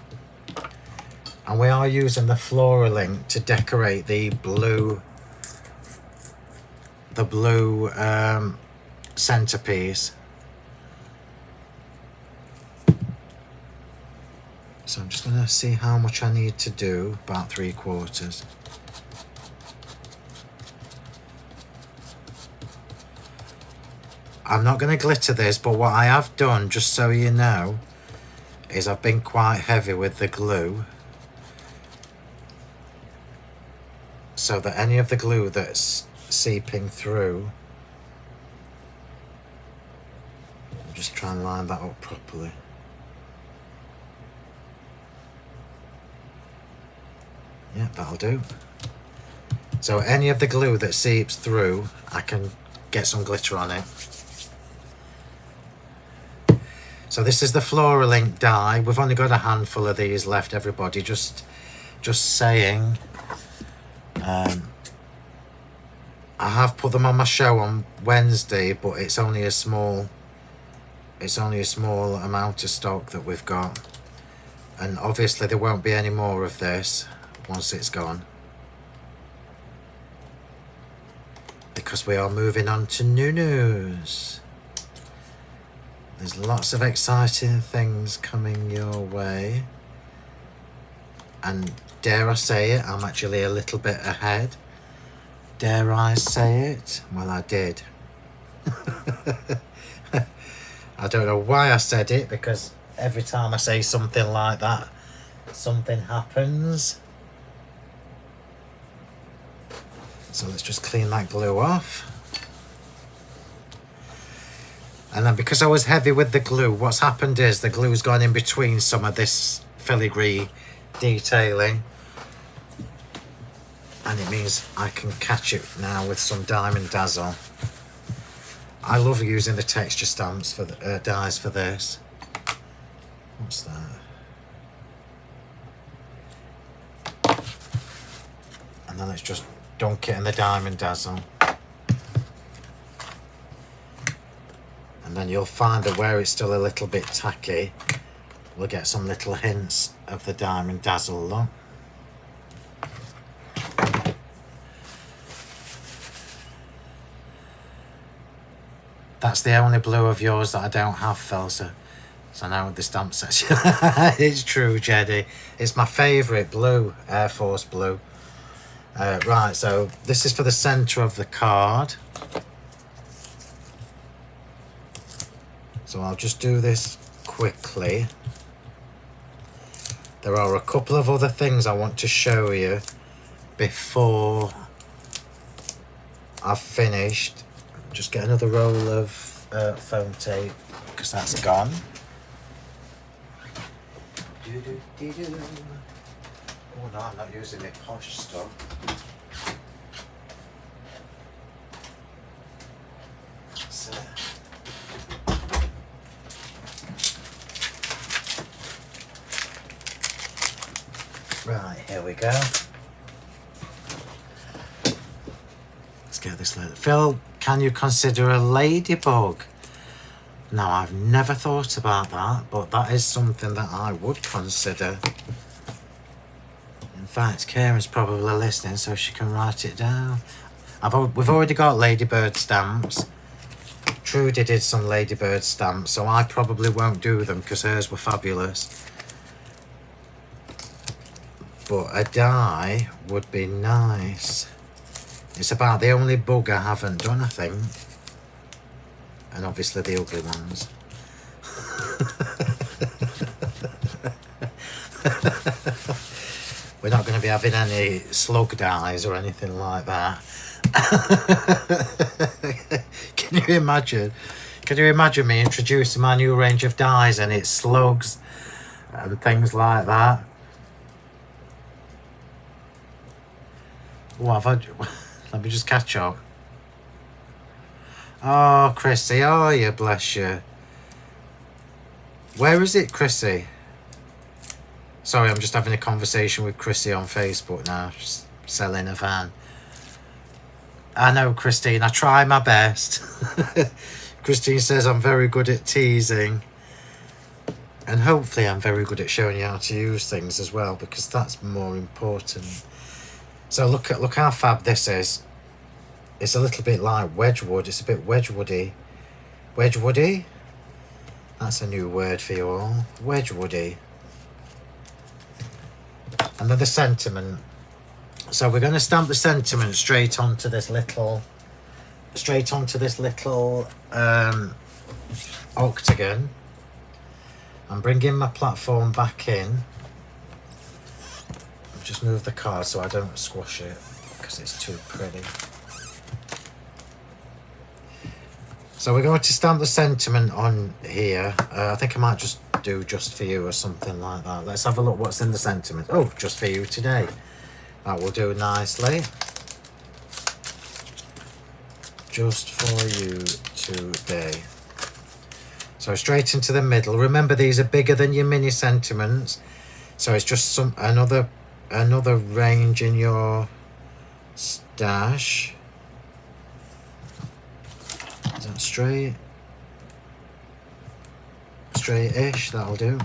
And we are using the floral ink to decorate the blue centerpiece. So I'm just going to see how much I need to do, about 3/4. I'm not going to glitter this, but what I have done, just so you know, is I've been quite heavy with the glue, so that any of the glue that's seeping through, I'll just try and line that up properly. Yeah, that'll do. So any of the glue that seeps through, I can get some glitter on it. So this is the floral ink die. We've only got a handful of these left, everybody. Just saying. I have put them on my show on Wednesday, but it's only a small amount of stock that we've got. And obviously there won't be any more of this once it's gone, because we are moving on to new news. There's lots of exciting things coming your way, and dare I say it, I'm actually a little bit ahead. Dare I say it? Well, I did. I don't know why I said it, because every time I say something like that, something happens. So let's just clean that glue off. And then because I was heavy with the glue, what's happened is the glue's gone in between some of this filigree detailing. And it means I can catch it now with some Diamond Dazzle. I love using the texture stamps for the dies for this. What's that? then let's just dunk it in the Diamond Dazzle. And then you'll find that where it's still a little bit tacky, we'll get some little hints of the Diamond Dazzle look. That's the only blue of yours that I don't have, Phill, so I know the stamp says. It's true, Jeddy. It's my favourite blue, Air Force blue. Right, so this is for the centre of the card. So I'll just do this quickly. There are a couple of other things I want to show you before I've finished. Just get another roll of foam tape because that's gone. Oh no, I'm not using my posh stuff. That's it. Right, here we go. Let's get this later. Phill, can you consider a ladybug? Now, I've never thought about that, but that is something that I would consider. In fact, Karen's probably listening, so she can write it down. We've already got ladybird stamps. Trudy did some ladybird stamps, so I probably won't do them because hers were fabulous. But a die would be nice. It's about the only bug I haven't done, I think. And obviously the ugly ones. We're not going to be having any slug dies or anything like that. Can you imagine? Can you imagine me introducing my new range of dies and it's slugs and things like that? Oh, I've had... Let me just catch up. Oh, Chrissy, oh, you bless you. Where is it, Chrissy? Sorry, I'm just having a conversation with Chrissy on Facebook now. Just selling a van. I know, Christine, I try my best. Christine says I'm very good at teasing. And hopefully I'm very good at showing you how to use things as well, because that's more important. So look how fab this is. It's a little bit like Wedgwood. It's a bit Wedgwoody. Wedgwoody? That's a new word for you all. Wedgwoody. And then the sentiment. So we're going to stamp the sentiment straight onto this little octagon. I'm bringing my platform back in. Just move the card so I don't squash it because it's too pretty. So we're going to stamp the sentiment on here. I think I might just do just for you or something like that. Let's have a look what's in the sentiment. Oh, just for you today. That will do nicely. Just for you today. So straight into the middle. Remember, these are bigger than your mini sentiments. So it's just another range in your stash. Is that straight? Straight-ish, that'll do.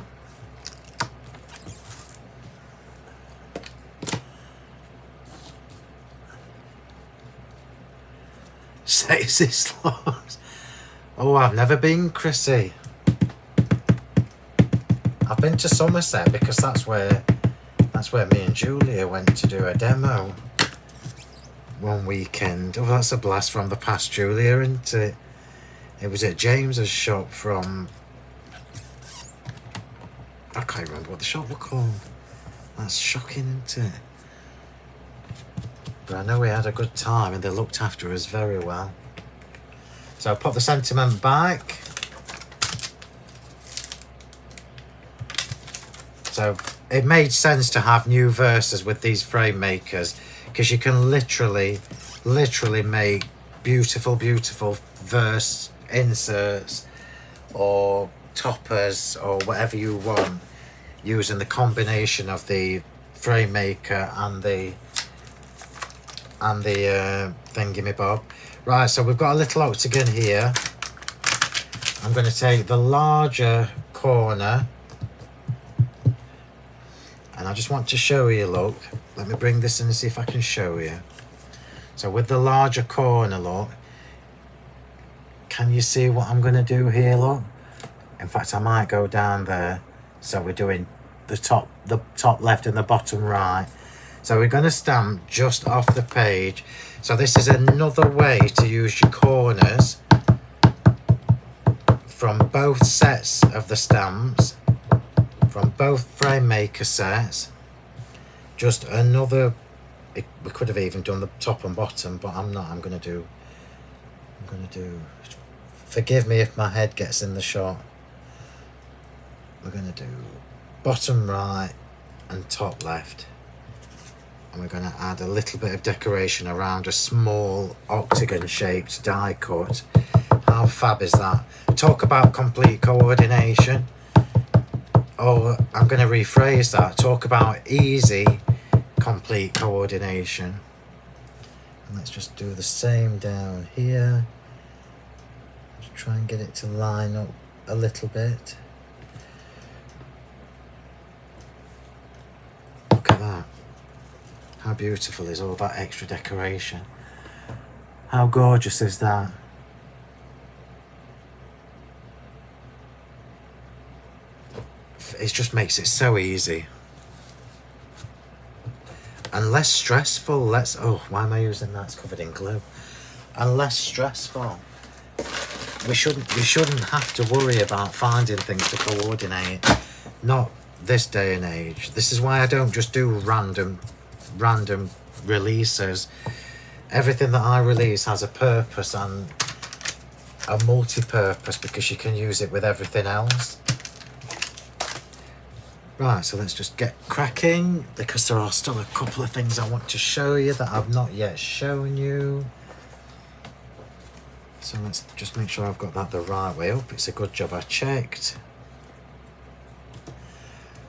Sexy slugs. Oh, I've never been, Chrissy. I've been to Somerset because that's where me and Julia went to do a demo one weekend. Oh, that's a blast from the past, Julia, isn't it? It was at James's shop from... I can't remember what the shop was called. That's shocking, isn't it? But I know we had a good time and they looked after us very well. So I'll put the sentiment back. So it made sense to have new verses with these frame makers because you can literally make beautiful verse inserts or toppers or whatever you want using the combination of the frame maker and the and the thingy-me-bob. Right, so we've got a little octagon here. I'm going to take the larger corner, and I just want to show you, look. Let me bring this in and see if I can show you. So with the larger corner, look, can you see what I'm going to do here, look? In fact, I might go down there. So we're doing the top left and the bottom right. So we're going to stamp just off the page. So this is another way to use your corners from both sets of the stamps, from both frame maker sets. Just another, we could have even done the top and bottom, but I'm not. I'm going to do, forgive me if my head gets in the shot. We're going to do bottom right and top left. And we're going to add a little bit of decoration around a small octagon shaped die cut. How fab is that? Talk about complete coordination. Oh, I'm going to rephrase that. Talk about easy complete coordination. And let's just do the same down here. Just try and get it to line up a little bit. Look at that. How beautiful is all that extra decoration? How gorgeous is that? It just makes it so easy. And less stressful. Oh, why am I using that? It's covered in glue. And less stressful. We shouldn't have to worry about finding things to coordinate. Not this day and age. This is why I don't just do random releases. Everything that I release has a purpose and a multi-purpose, because you can use it with everything else. Right, so let's just get cracking, because there are still a couple of things I want to show you that I've not yet shown you. So let's just make sure I've got that the right way up. It's a good job I checked.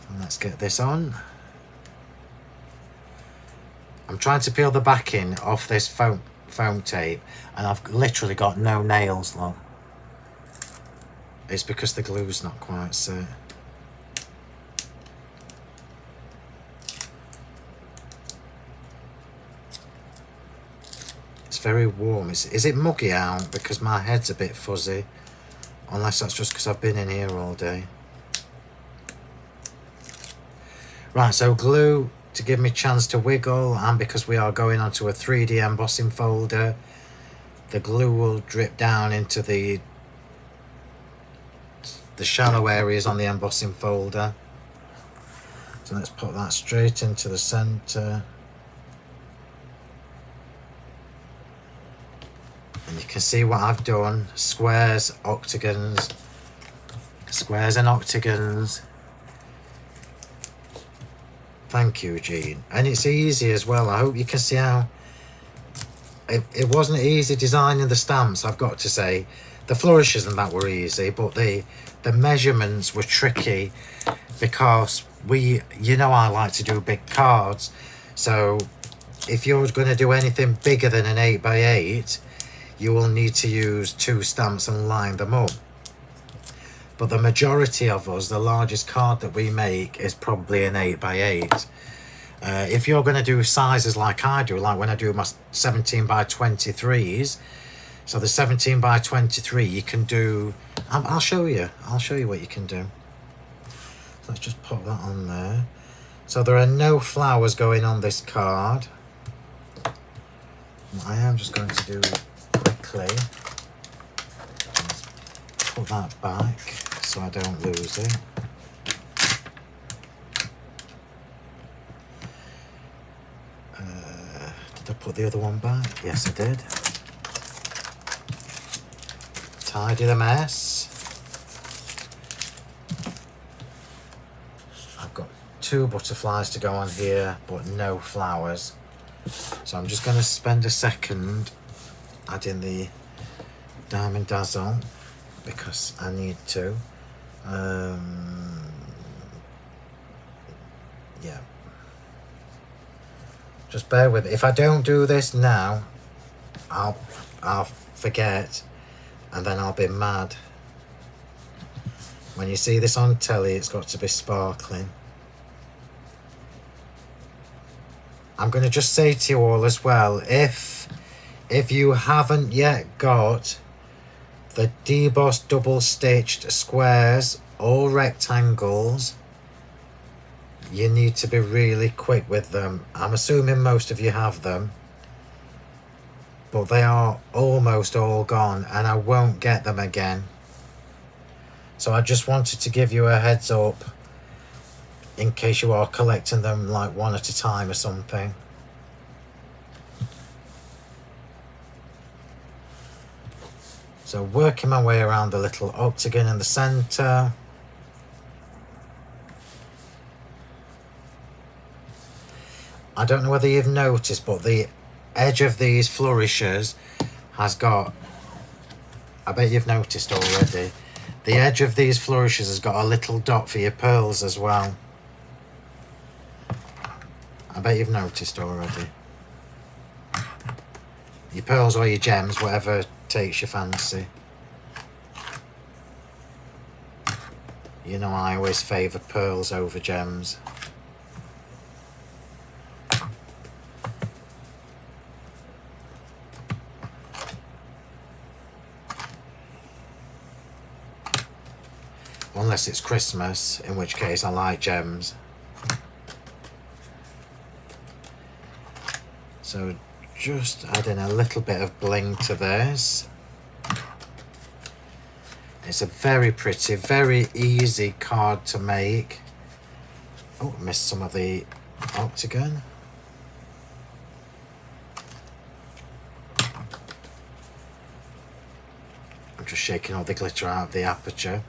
And let's get this on. I'm trying to peel the backing off this foam tape, and I've literally got no nails, look. It's because the glue's not quite set. It's very warm. Is it muggy out? Because my head's a bit fuzzy. Unless that's just because I've been in here all day. Right, so glue to give me a chance to wiggle, and because we are going onto a 3D embossing folder, the glue will drip down into the shallow areas on the embossing folder. So let's put that straight into the center. And you can see what I've done. Squares, octagons, squares and octagons. Thank you, Jean. And it's easy as well. I hope you can see how it wasn't easy designing the stamps, I've got to say. The flourishes and that were easy, but the measurements were tricky, because I like to do big cards. So if you're going to do anything bigger than an 8x8, you will need to use 2 stamps and line them up. But the majority of us, the largest card that we make is probably an 8x8. If you're going to do sizes like I do, like when I do my 17x23s, so the 17x23 you can do, I'll show you what you can do. So let's just pop that on there. So there are no flowers going on this card. What I am just going to do quickly, put that back so I don't lose it. Did I put the other one back? Yes, I did. Tidy the mess. I've got 2 butterflies to go on here, but no flowers. So I'm just going to spend a second adding the Diamond Dazzle, because I need to. Yeah. Just bear with it. If I don't do this now, I'll forget, and then I'll be mad. When you see this on telly, it's got to be sparkling. I'm going to just say to you all as well, if you haven't yet got the debossed double stitched squares or rectangles, you need to be really quick with them. I'm assuming most of you have them, but they are almost all gone and I won't get them again. So I just wanted to give you a heads up in case you are collecting them like one at a time or something. So working my way around the little octagon in the centre. I don't know whether you've noticed, but the edge of these flourishes has got, I bet you've noticed already, the edge of these flourishes has got a little dot for your pearls as well. I bet you've noticed already. Your pearls or your gems, whatever takes your fancy. You know I always favour pearls over gems. Unless it's Christmas, in which case I like gems. So just adding a little bit of bling to this. It's a very pretty, very easy card to make. Oh, missed some of the octagon. I'm just shaking all the glitter out of the aperture.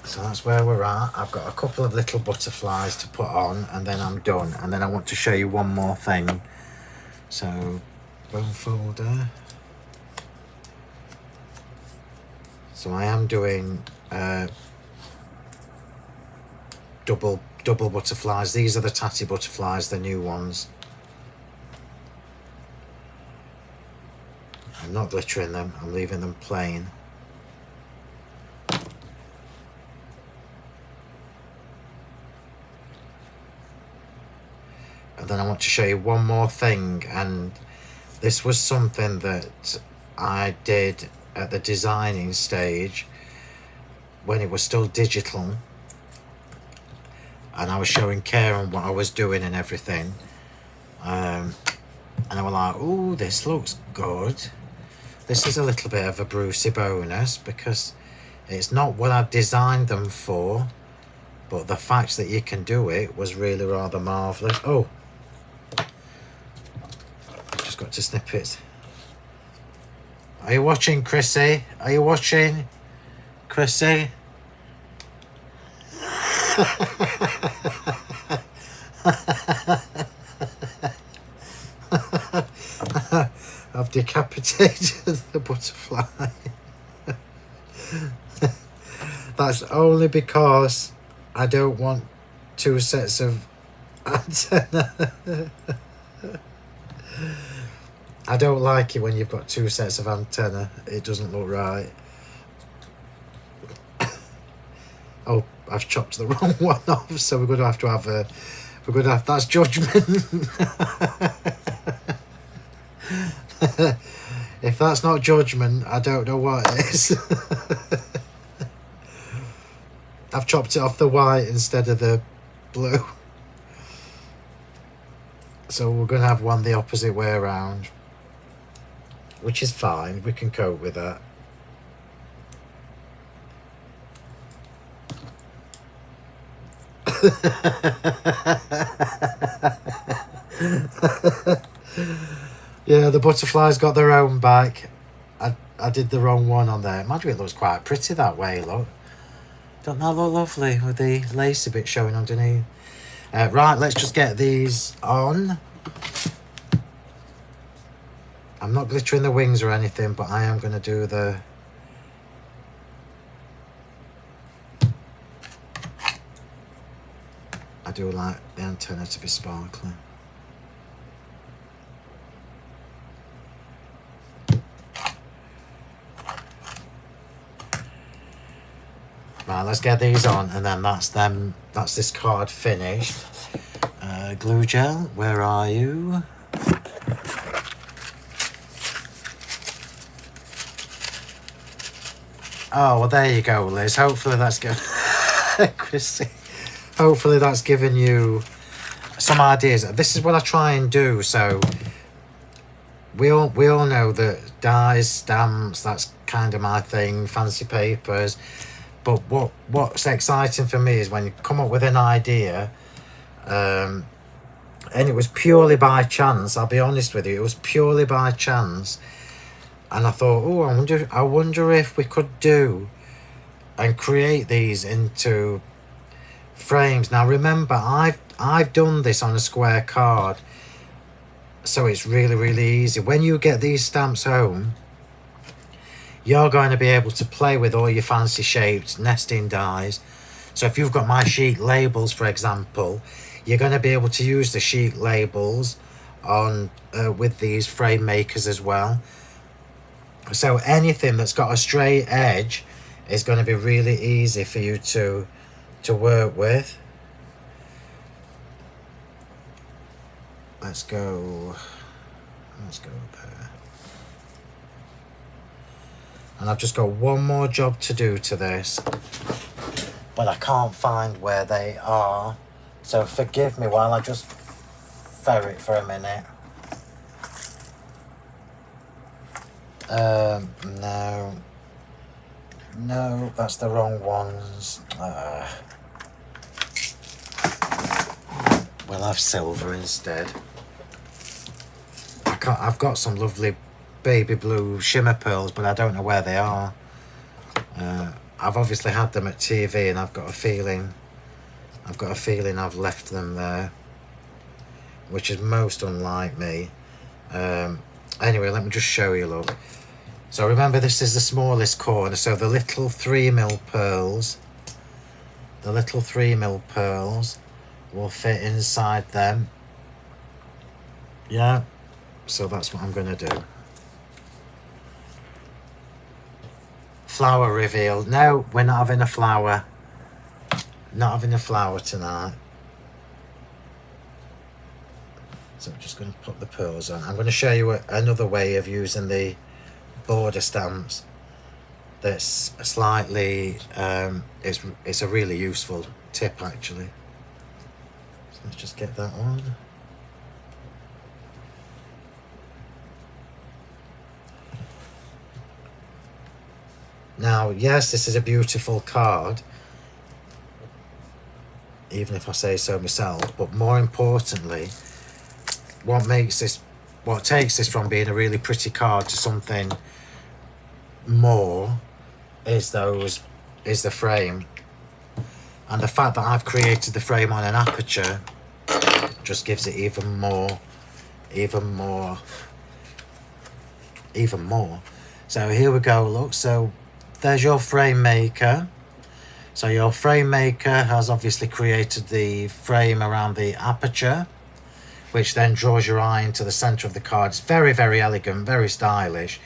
So that's where we're at. I've got a couple of little butterflies to put on and then I'm done. And then I want to show you one more thing. So, bone folder. So I am doing double butterflies. These are the tatty butterflies, the new ones. I'm not glittering them, I'm leaving them plain. And then I want to show you one more thing, and this was something that I did at the designing stage when it was still digital, and I was showing Karen what I was doing and everything, and I was like, oh, this looks good. This is a little bit of a Brucey bonus because it's not what I designed them for, but the fact that you can do it was really rather marvellous. Oh, just got to snip it. Are you watching, Chrissy? Are you watching, Chrissy? I've decapitated the butterfly. That's only because I don't want two sets of antenna. I don't like it when you've got two sets of antenna. It doesn't look right. Oh, I've chopped the wrong one off, so we're going to have a, that's judgment. If that's not judgment, I don't know what is. I've chopped it off the white instead of the blue. So we're going to have one the opposite way around, which is fine. We can cope with that. Yeah, the butterflies got their own back. I did the wrong one on there. Imagine it looks quite pretty that way, look. Don't that look lovely with the lacy bit showing underneath? Right, let's just get these on. I'm not glittering the wings or anything, but I am going to do the... do like the antenna to be sparkly. Right, let's get these on, and then that's them. That's this card finished. Glue gel, where are you? Oh, well, there you go, Liz. Hopefully that's good. Chrissy. Hopefully that's given you some ideas. This is what I try and do. So we all know that dies, stamps, that's kind of my thing, fancy papers. But what's exciting for me is when you come up with an idea, and it was purely by chance. I'll be honest with you, it was purely by chance. And I thought, oh, I wonder if we could do and create these into frames. Now remember, I've done this on a square card, so it's really, really easy. When you get these stamps home, you're going to be able to play with all your fancy shaped nesting dies. So if you've got my sheet labels, for example, you're going to be able to use the sheet labels on with these frame makers as well. So anything that's got a straight edge is going to be really easy for you to work with. Let's go there. And I've just got one more job to do to this, but I can't find where they are. So forgive me while I just ferret for a minute. No, that's the wrong ones. We'll have silver instead. I've got some lovely baby blue shimmer pearls, but I don't know where they are. I've obviously had them at TV, and I've got a feeling I've left them there, which is most unlike me. Anyway, let me just show you, look. So remember, this is the smallest corner, so the little 3mm pearls, will fit inside them. Yeah, so that's what I'm going to do. Flower reveal. No, we're not having a flower. Not having a flower tonight. So I'm just going to put the pearls on. I'm going to show you another way of using the border stamps that's slightly it's a really useful tip, actually. So let's just get that on. Now, yes, this is a beautiful card, even if I say so myself, but more importantly, what takes this from being a really pretty card to something more is the frame. And the fact that I've created the frame on an aperture just gives it even more. So here we go, look. So there's your frame maker. So your frame maker has obviously created the frame around the aperture, which then draws your eye into the center of the card. It's very, very elegant, very stylish.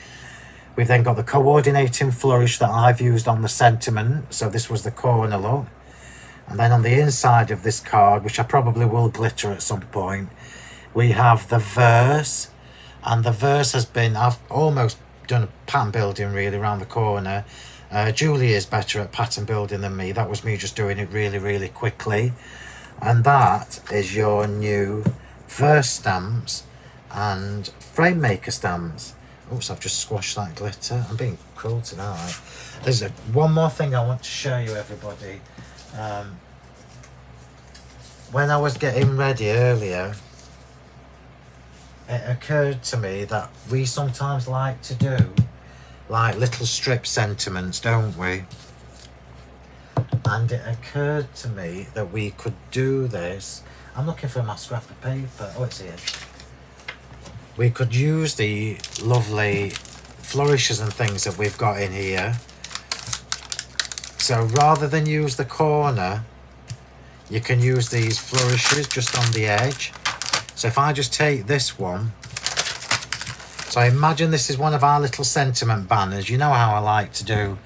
We've then got the coordinating flourish that I've used on the sentiment. So this was the corner, look. And then on the inside of this card, which I probably will glitter at some point, we have the verse. And the verse has been, I've almost done a pattern building really around the corner. Julie is better at pattern building than me. That was me just doing it really, really quickly. And that is your new verse stamps and frame maker stamps. Oops, I've just squashed that glitter. I'm being cruel tonight. There's one more thing I want to show you, everybody. When I was getting ready earlier, it occurred to me that we sometimes like to do like little strip sentiments, don't we? And it occurred to me that we could do this. I'm looking for my scrap of paper. Oh, it's here. We could use the lovely flourishes and things that we've got in here. So rather than use the corner, you can use these flourishes just on the edge. So if I just take this one, so imagine this is one of our little sentiment banners. You know how I like to do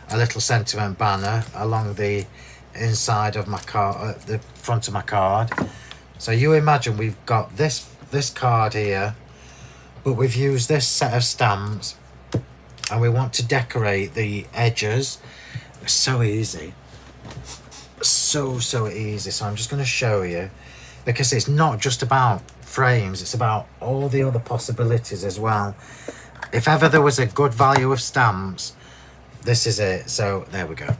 a little sentiment banner along the inside of my card, the front of my card. So you imagine we've got this card here, but we've used this set of stamps, and we want to decorate the edges. It's so easy, so easy. So I'm just going to show you, because it's not just about frames, it's about all the other possibilities as well. If ever there was a good value of stamps, this is it. So there we go.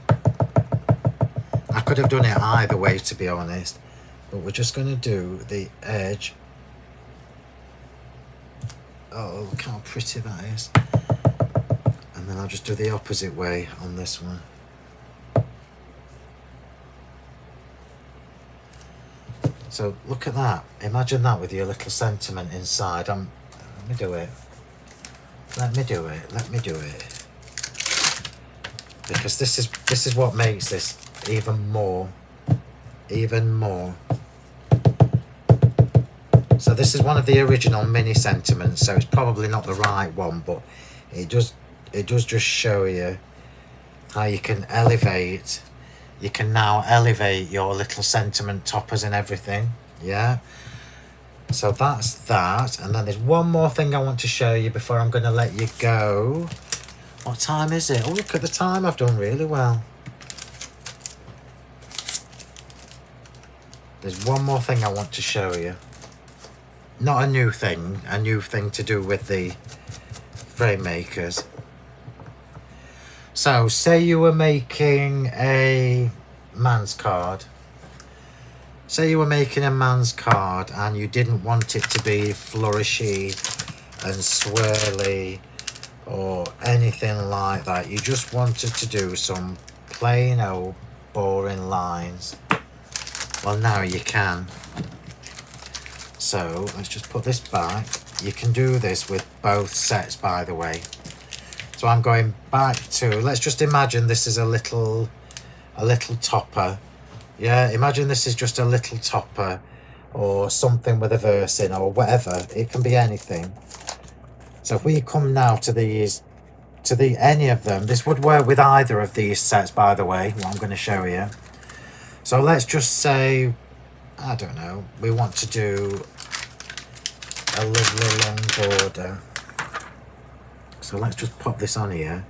I could have done it either way, to be honest, but we're just going to do the edge. Oh, look how pretty that is. And then I'll just do the opposite way on this one. So look at that. Imagine that with your little sentiment inside. Let me do it. Let me do it. Let me do it. Because this is what makes this even more. So this is one of the original mini sentiments. So it's probably not the right one, but it does just show you how you can elevate. You can now elevate your little sentiment toppers and everything. Yeah. So that's that. And then there's one more thing I want to show you before I'm going to let you go. What time is it? Oh, look at the time. I've done really well. There's one more thing I want to show you. Not a new thing to do with the frame makers. So, say you were making a man's card. Say you were making a man's card and you didn't want it to be flourishy and swirly or anything like that. You just wanted to do some plain old boring lines. Well, now you can. So, let's just put this back. You can do this with both sets, by the way. So I'm going back to, let's just imagine this is a little topper. Yeah, imagine this is just a little topper or something with a verse in or whatever. It can be anything. So if we come now to these, any of them, this would work with either of these sets, by the way, what I'm going to show you. So let's just say, I don't know, we want to do a lovely long border. So let's just pop this on here.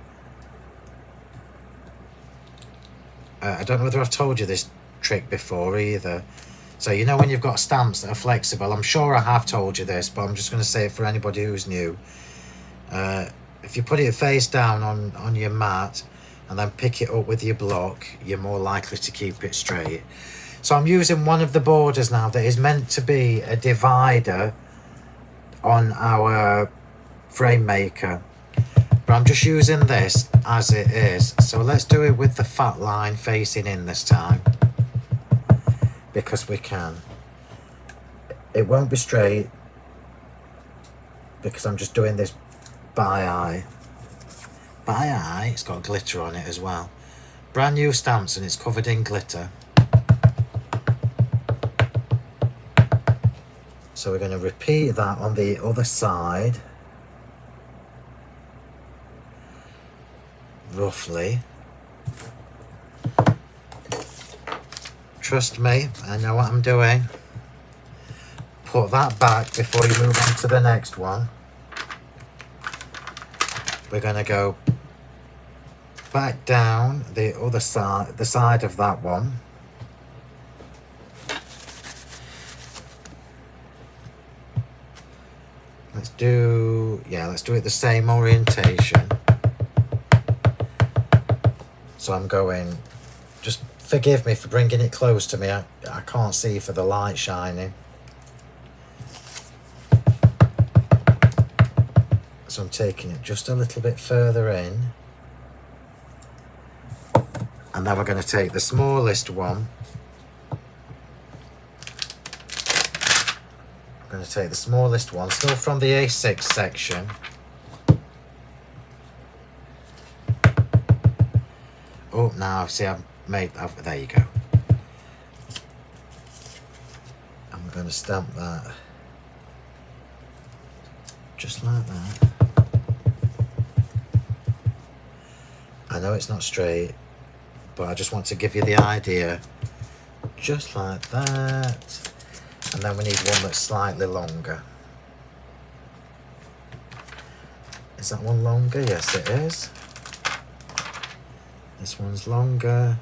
I don't know whether I've told you this trick before either. So you know when you've got stamps that are flexible, I'm sure I have told you this, but I'm just going to say it for anybody who's new. If you put it face down on your mat and then pick it up with your block, you're more likely to keep it straight. So I'm using one of the borders now that is meant to be a divider on our frame maker. But I'm just using this as it is. So let's do it with the fat line facing in this time. Because we can. It won't be straight. Because I'm just doing this by eye. By eye, it's got glitter on it as well. Brand new stamps and it's covered in glitter. So we're going to repeat that on the other side. Roughly. Trust me, I know what I'm doing. Put that back before you move on to the next one. We're going to go back down the other side, the side of that one. Let's do it the same orientation. So I'm going, just forgive me for bringing it close to me. I can't see for the light shining. So I'm taking it just a little bit further in. And now we're going to take the smallest one. I'm going to take the smallest one, still from the A6 section. Oh, now see I've made, there you go. going to stamp that just like that. I know it's not straight, but I just want to give you the idea. Just like that. And then we need one that's slightly longer. Is that one longer? Yes, it is. This one's longer.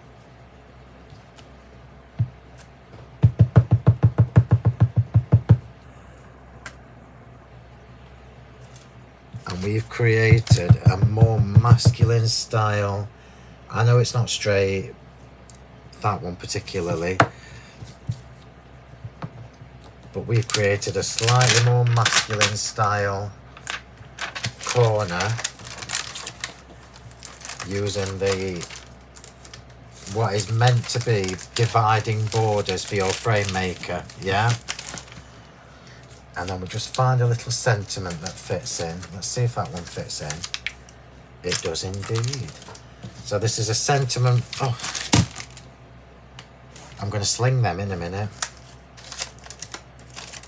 And we've created a more masculine style. I know it's not straight, that one particularly, but we've created a slightly more masculine style corner using the what is meant to be dividing borders for your frame maker, yeah? And then we just find a little sentiment that fits in. Let's see if that one fits in. It does indeed. So this is a sentiment. Oh, I'm going to sling them in a minute.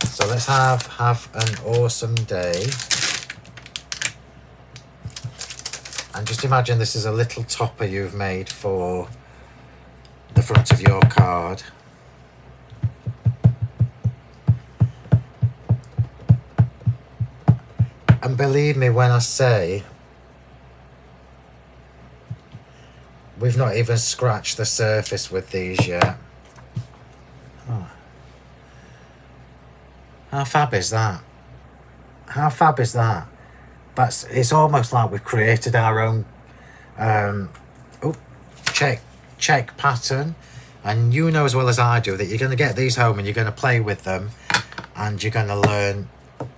So let's have an awesome day. And just imagine this is a little topper you've made for the front of your card. And believe me when I say we've not even scratched the surface with these yet. Oh. How fab is that? How fab is that? It's almost like we've created our own check pattern. And you know as well as I do that you're going to get these home and you're going to play with them, and you're going to learn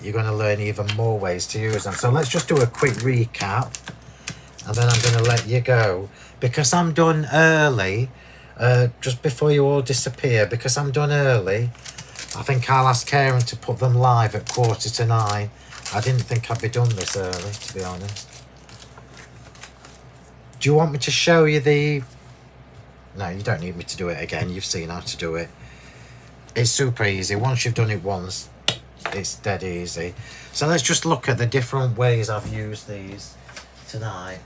even more ways to use them. So let's just do a quick recap, and then I'm going to let you go because I'm done early. Just before you all disappear, because I'm done early, I think I'll ask Karen to put them live at 9:15. I didn't think I'd be done this early, to be honest. Do you want me to show you the... No, you don't need me to do it again. You've seen how to do it. It's super easy. Once you've done it once, it's dead easy. So let's just look at the different ways I've used these tonight.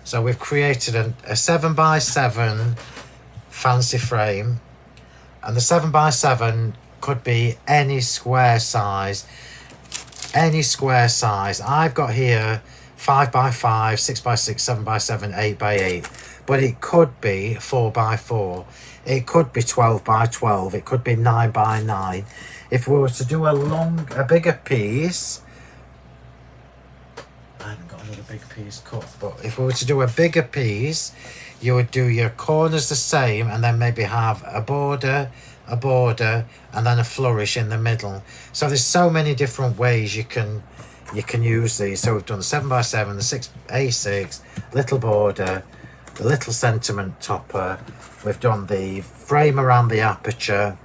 So we've created a 7x7 fancy frame, and the 7x7 could be any square size. I've got here 5x5, 6x6, 7x7, 8x8, but it could be 4x4, it could be 12x12, it could be 9x9. If we were to do a bigger piece, I haven't got another big piece cut, but if we were to do a bigger piece, you would do your corners the same, and then maybe have a border, and then a flourish in the middle. So there's so many different ways you can use these. So we've done the 7x7, the 6A6, little border, the little sentiment topper. We've done the frame around the aperture.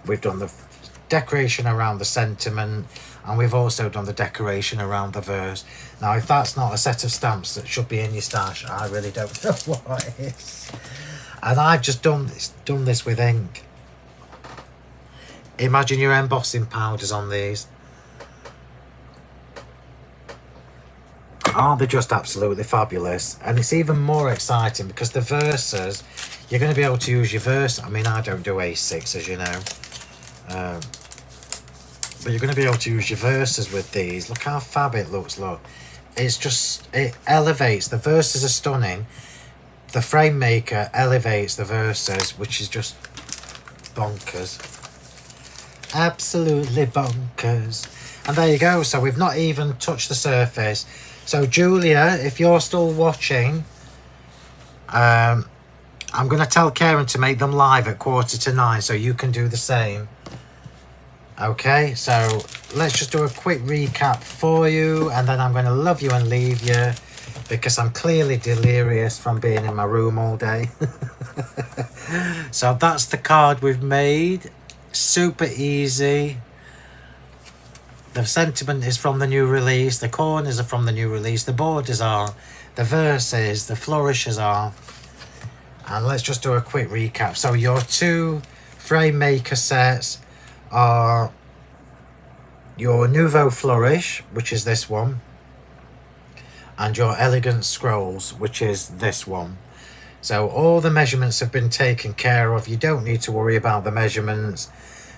We've done the decoration around the sentiment, and we've also done the decoration around the verse. Now, if that's not a set of stamps that should be in your stash, I really don't know what it is. And I've just done this with ink. Imagine your embossing powders on these. Aren't they just absolutely fabulous? And it's even more exciting because the verses, you're going to be able to use your verse. I mean, I don't do A6, as you know. But you're going to be able to use your verses with these. Look how fab it looks, look. It elevates. The verses are stunning. The frame maker elevates the verses, which is just bonkers. Absolutely bonkers. And there you go. So we've not even touched the surface. So Julia, if you're still watching, I'm going to tell Karen to make them live at 9:15 so you can do the same. Okay, so let's just do a quick recap for you, and then I'm going to love you and leave you because I'm clearly delirious from being in my room all day. So that's the card we've made. Super easy. The sentiment is from the new release. The corners are from the new release. The borders are. The verses, the flourishes are. And let's just do a quick recap. So your two frame maker sets are your Nouveau Flourish, which is this one, and your Elegant Scrolls, which is this one. So all the measurements have been taken care of. You don't need to worry about the measurements.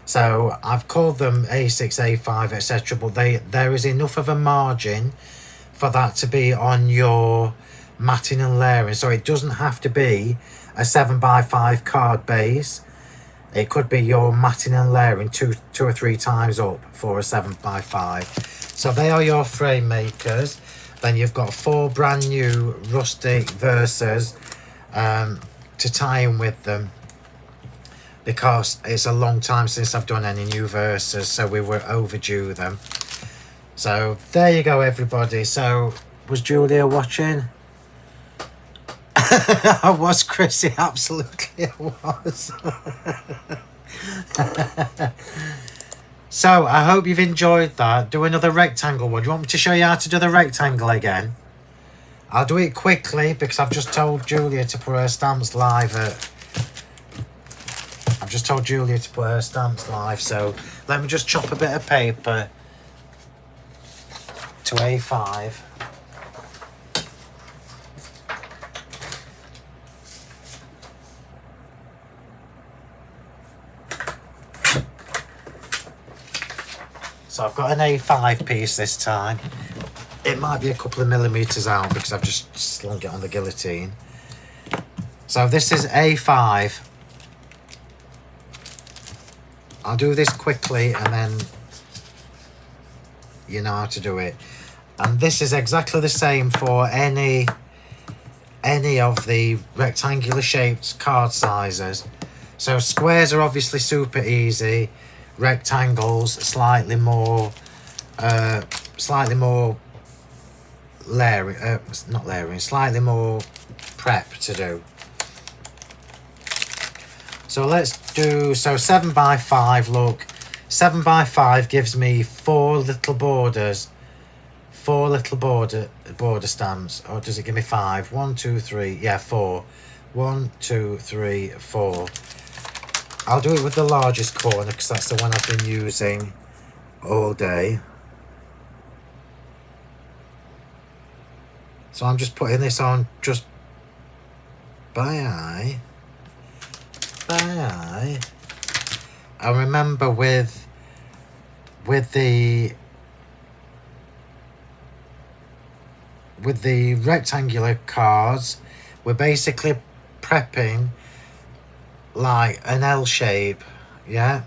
So I've called them A6, A5, etc. But there is enough of a margin for that to be on your matting and layering. So it doesn't have to be a 7x5 card base. It could be your matting and layering two or three times up for a 7x5. So they are your frame makers. Then you've got 4 brand new Rustic Versas to tie in with them, because it's a long time since I've done any new Versas, so we were overdue them. So there you go, everybody. So was Julia watching? I was, Chrissy, absolutely I was. So I hope you've enjoyed that. Do another rectangle one. Do you want me to show you how to do the rectangle again? I'll do it quickly because I've just told Julia to put her stamps live so let me just chop a bit of paper to A5. So I've got an A5 piece this time. It might be a couple of millimeters out because I've just slung it on the guillotine. So this is A5. I'll do this quickly and then you know how to do it. And this is exactly the same for any of the rectangular shaped card sizes. So squares are obviously super easy. Rectangles slightly more layering, not layering, slightly more prep to do. So let's do, so 7x5, look, 7x5 gives me 4 little borders, 4 little border stamps, or does it give me 5? 1, 2, 3, yeah, 4. 1, 2, 3, 4. I'll do it with the largest corner because that's the one I've been using all day. So I'm just putting this on just by eye. And remember with the rectangular cards, we're basically prepping like an L shape, yeah?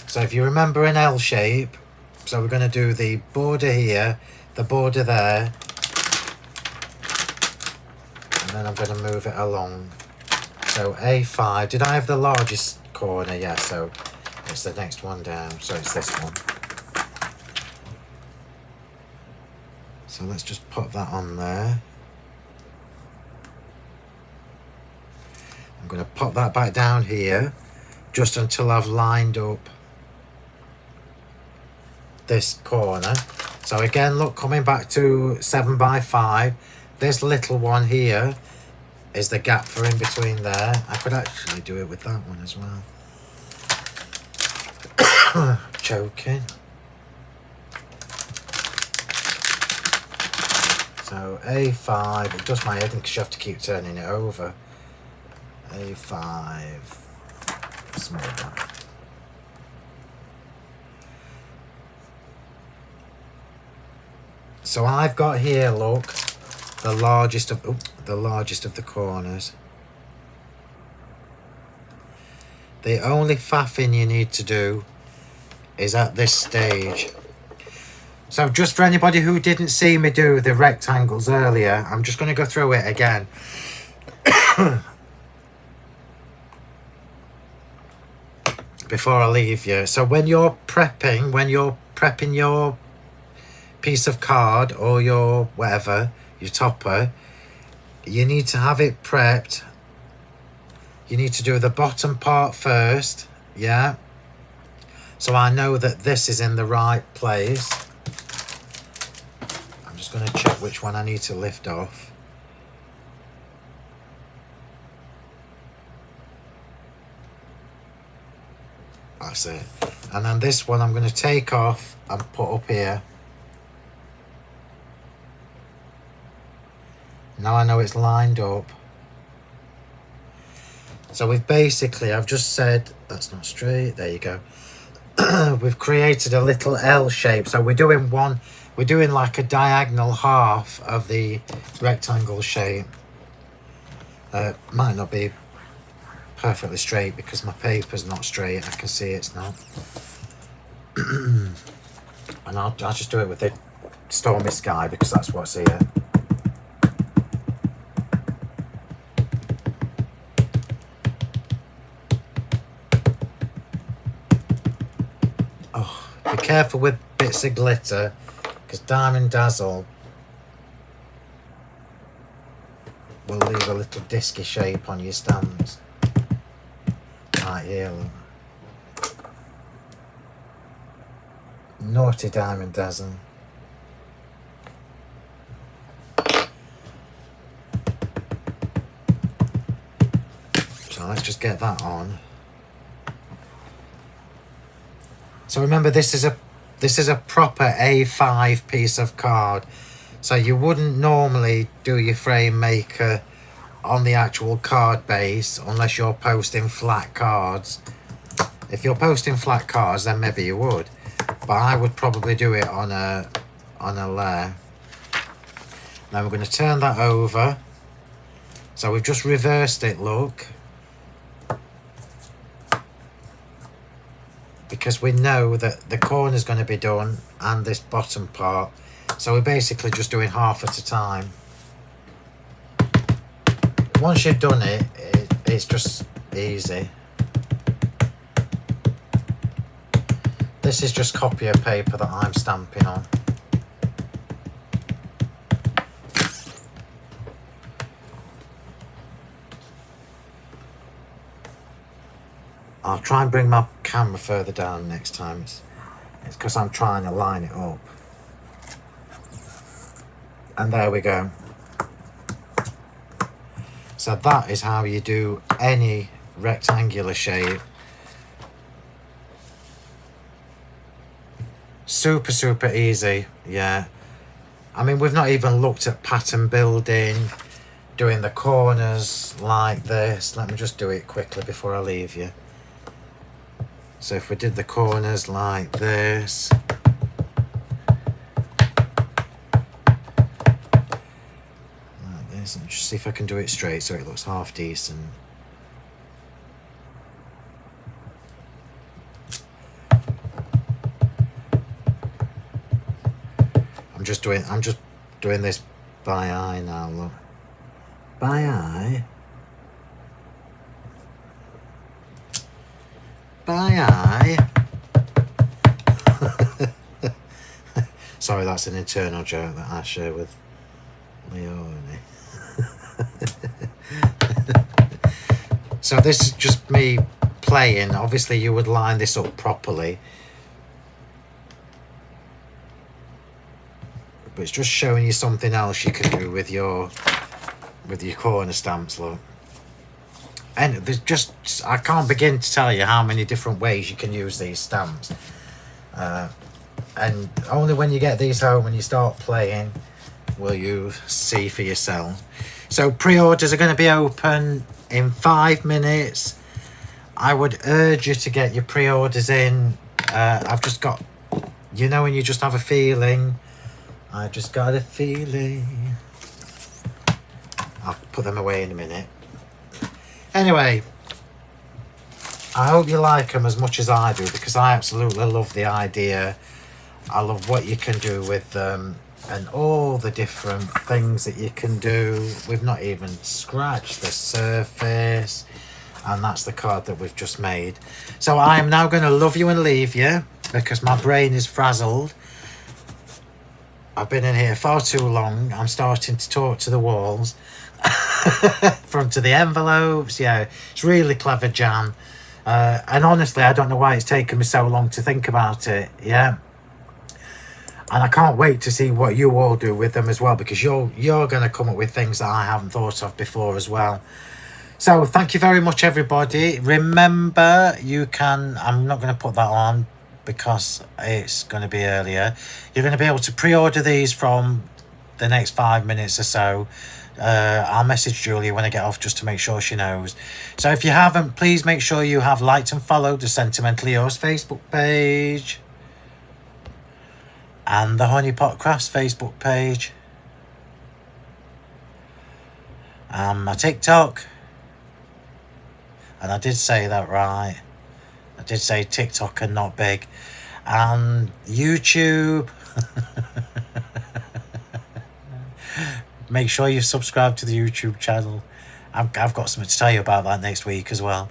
So if you remember an L shape, so we're going to do the border here, the border there, and then I'm going to move it along. So A5, did I have the largest corner? Yeah, so it's the next one down, so it's this one. So let's just put that on there. I'm going to pop that back down here just until I've lined up this corner. So again, look, coming back to 7x5, this little one here is the gap for in between there. I could actually do it with that one as well. Choking. So A5, it does my head because you have to keep turning it over. A5, smaller. So I've got here, look, the largest of the corners. The only faffing you need to do is at this stage. So just for anybody who didn't see me do the rectangles earlier, I'm just going to go through it again. Before I leave you. So when you're prepping your piece of card or your whatever, your topper, you need to have it prepped. You need to do the bottom part first, yeah? So I know that this is in the right place. I'm just going to check which one I need to lift off. That's it. And then this one I'm going to take off and put up here. Now I know it's lined up. So we've basically, I've just said, that's not straight, there you go. We've created a little L shape. So we're doing like a diagonal half of the rectangle shape. Might not be perfectly straight because my paper's not straight. I can see it's not. And I'll just do it with the stormy sky because that's what's here. Oh, be careful with bits of glitter because Diamond Dazzle will leave a little disky shape on your stamps. Right here, look. Naughty Diamond Dazzle. So let's just get that on. So remember, this is a proper A5 piece of card. So you wouldn't normally do your frame maker on the actual card base unless you're posting flat cards. If you're posting flat cards, then maybe you would, but I would probably do it on a layer. Now we're going to turn that over. So we've just reversed it, look, because we know that the corner's going to be done and this bottom part. So we're basically just doing half at a time. Once you've done it, it's just easy. This is just copier paper that I'm stamping on. I'll try and bring my camera further down next time. It's because I'm trying to line it up. And there we go. So that is how you do any rectangular shape. Super, super easy, yeah. I mean, we've not even looked at pattern building, doing the corners like this. Let me just do it quickly before I leave you. So if we did the corners like this. Let me just see if I can do it straight so it looks half decent. I'm just doing this by eye now, look. By eye. By eye. Sorry, that's an internal joke that I share with Leonie. So this is just me playing. Obviously you would line this up properly, but it's just showing you something else you can do with your corner stamps, look. And there's just, I can't begin to tell you how many different ways you can use these stamps, and only when you get these home and you start playing will you see for yourself. So pre-orders are going to be open in 5 minutes. I would urge you to get your pre-orders in. I've just got, you know, when you just have a feeling. I just got a feeling. I'll put them away in a minute. Anyway, I hope you like them as much as I do, because I absolutely love the idea. I love what you can do with them and all the different things that you can do. We've not even scratched the surface, and that's the card that we've just made. So I am now going to love you and leave you because my brain is frazzled. I've been in here far too long. I'm starting to talk to the walls. Front of the envelopes. Yeah, it's really clever, Jan. And honestly, I don't know why it's taken me so long to think about it. Yeah. And I can't wait to see what you all do with them as well, because you're going to come up with things that I haven't thought of before as well. So thank you very much, everybody. Remember, you can, I'm not going to put that on because it's going to be earlier. You're going to be able to pre-order these from the next 5 minutes or so. I'll message Julia when I get off just to make sure she knows. So if you haven't, please make sure you have liked and followed the Sentimentally Yours Facebook page and the Honeypot Crafts Facebook page and my TikTok. And I did say that right. I did say TikTok and not big. And YouTube. Make sure you subscribe to the YouTube channel. I've got something to tell you about that next week as well.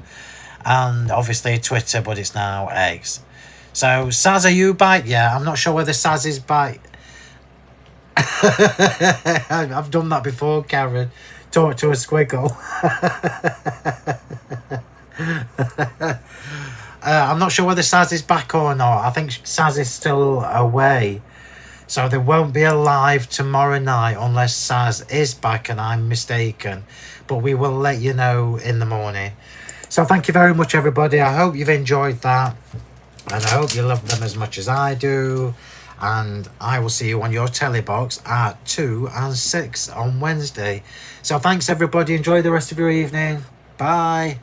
And obviously Twitter, but it's now X. So, Saz, are you bite? Yeah, I'm not sure whether Saz is bite. I've done that before, Karen. Talk to a squiggle. I'm not sure whether Saz is back or not. I think Saz is still away. So there won't be a live tomorrow night unless Saz is back and I'm mistaken. But we will let you know in the morning. So thank you very much, everybody. I hope you've enjoyed that. And I hope you love them as much as I do. And I will see you on your telly box at 2 and 6 on Wednesday. So thanks, everybody. Enjoy the rest of your evening. Bye.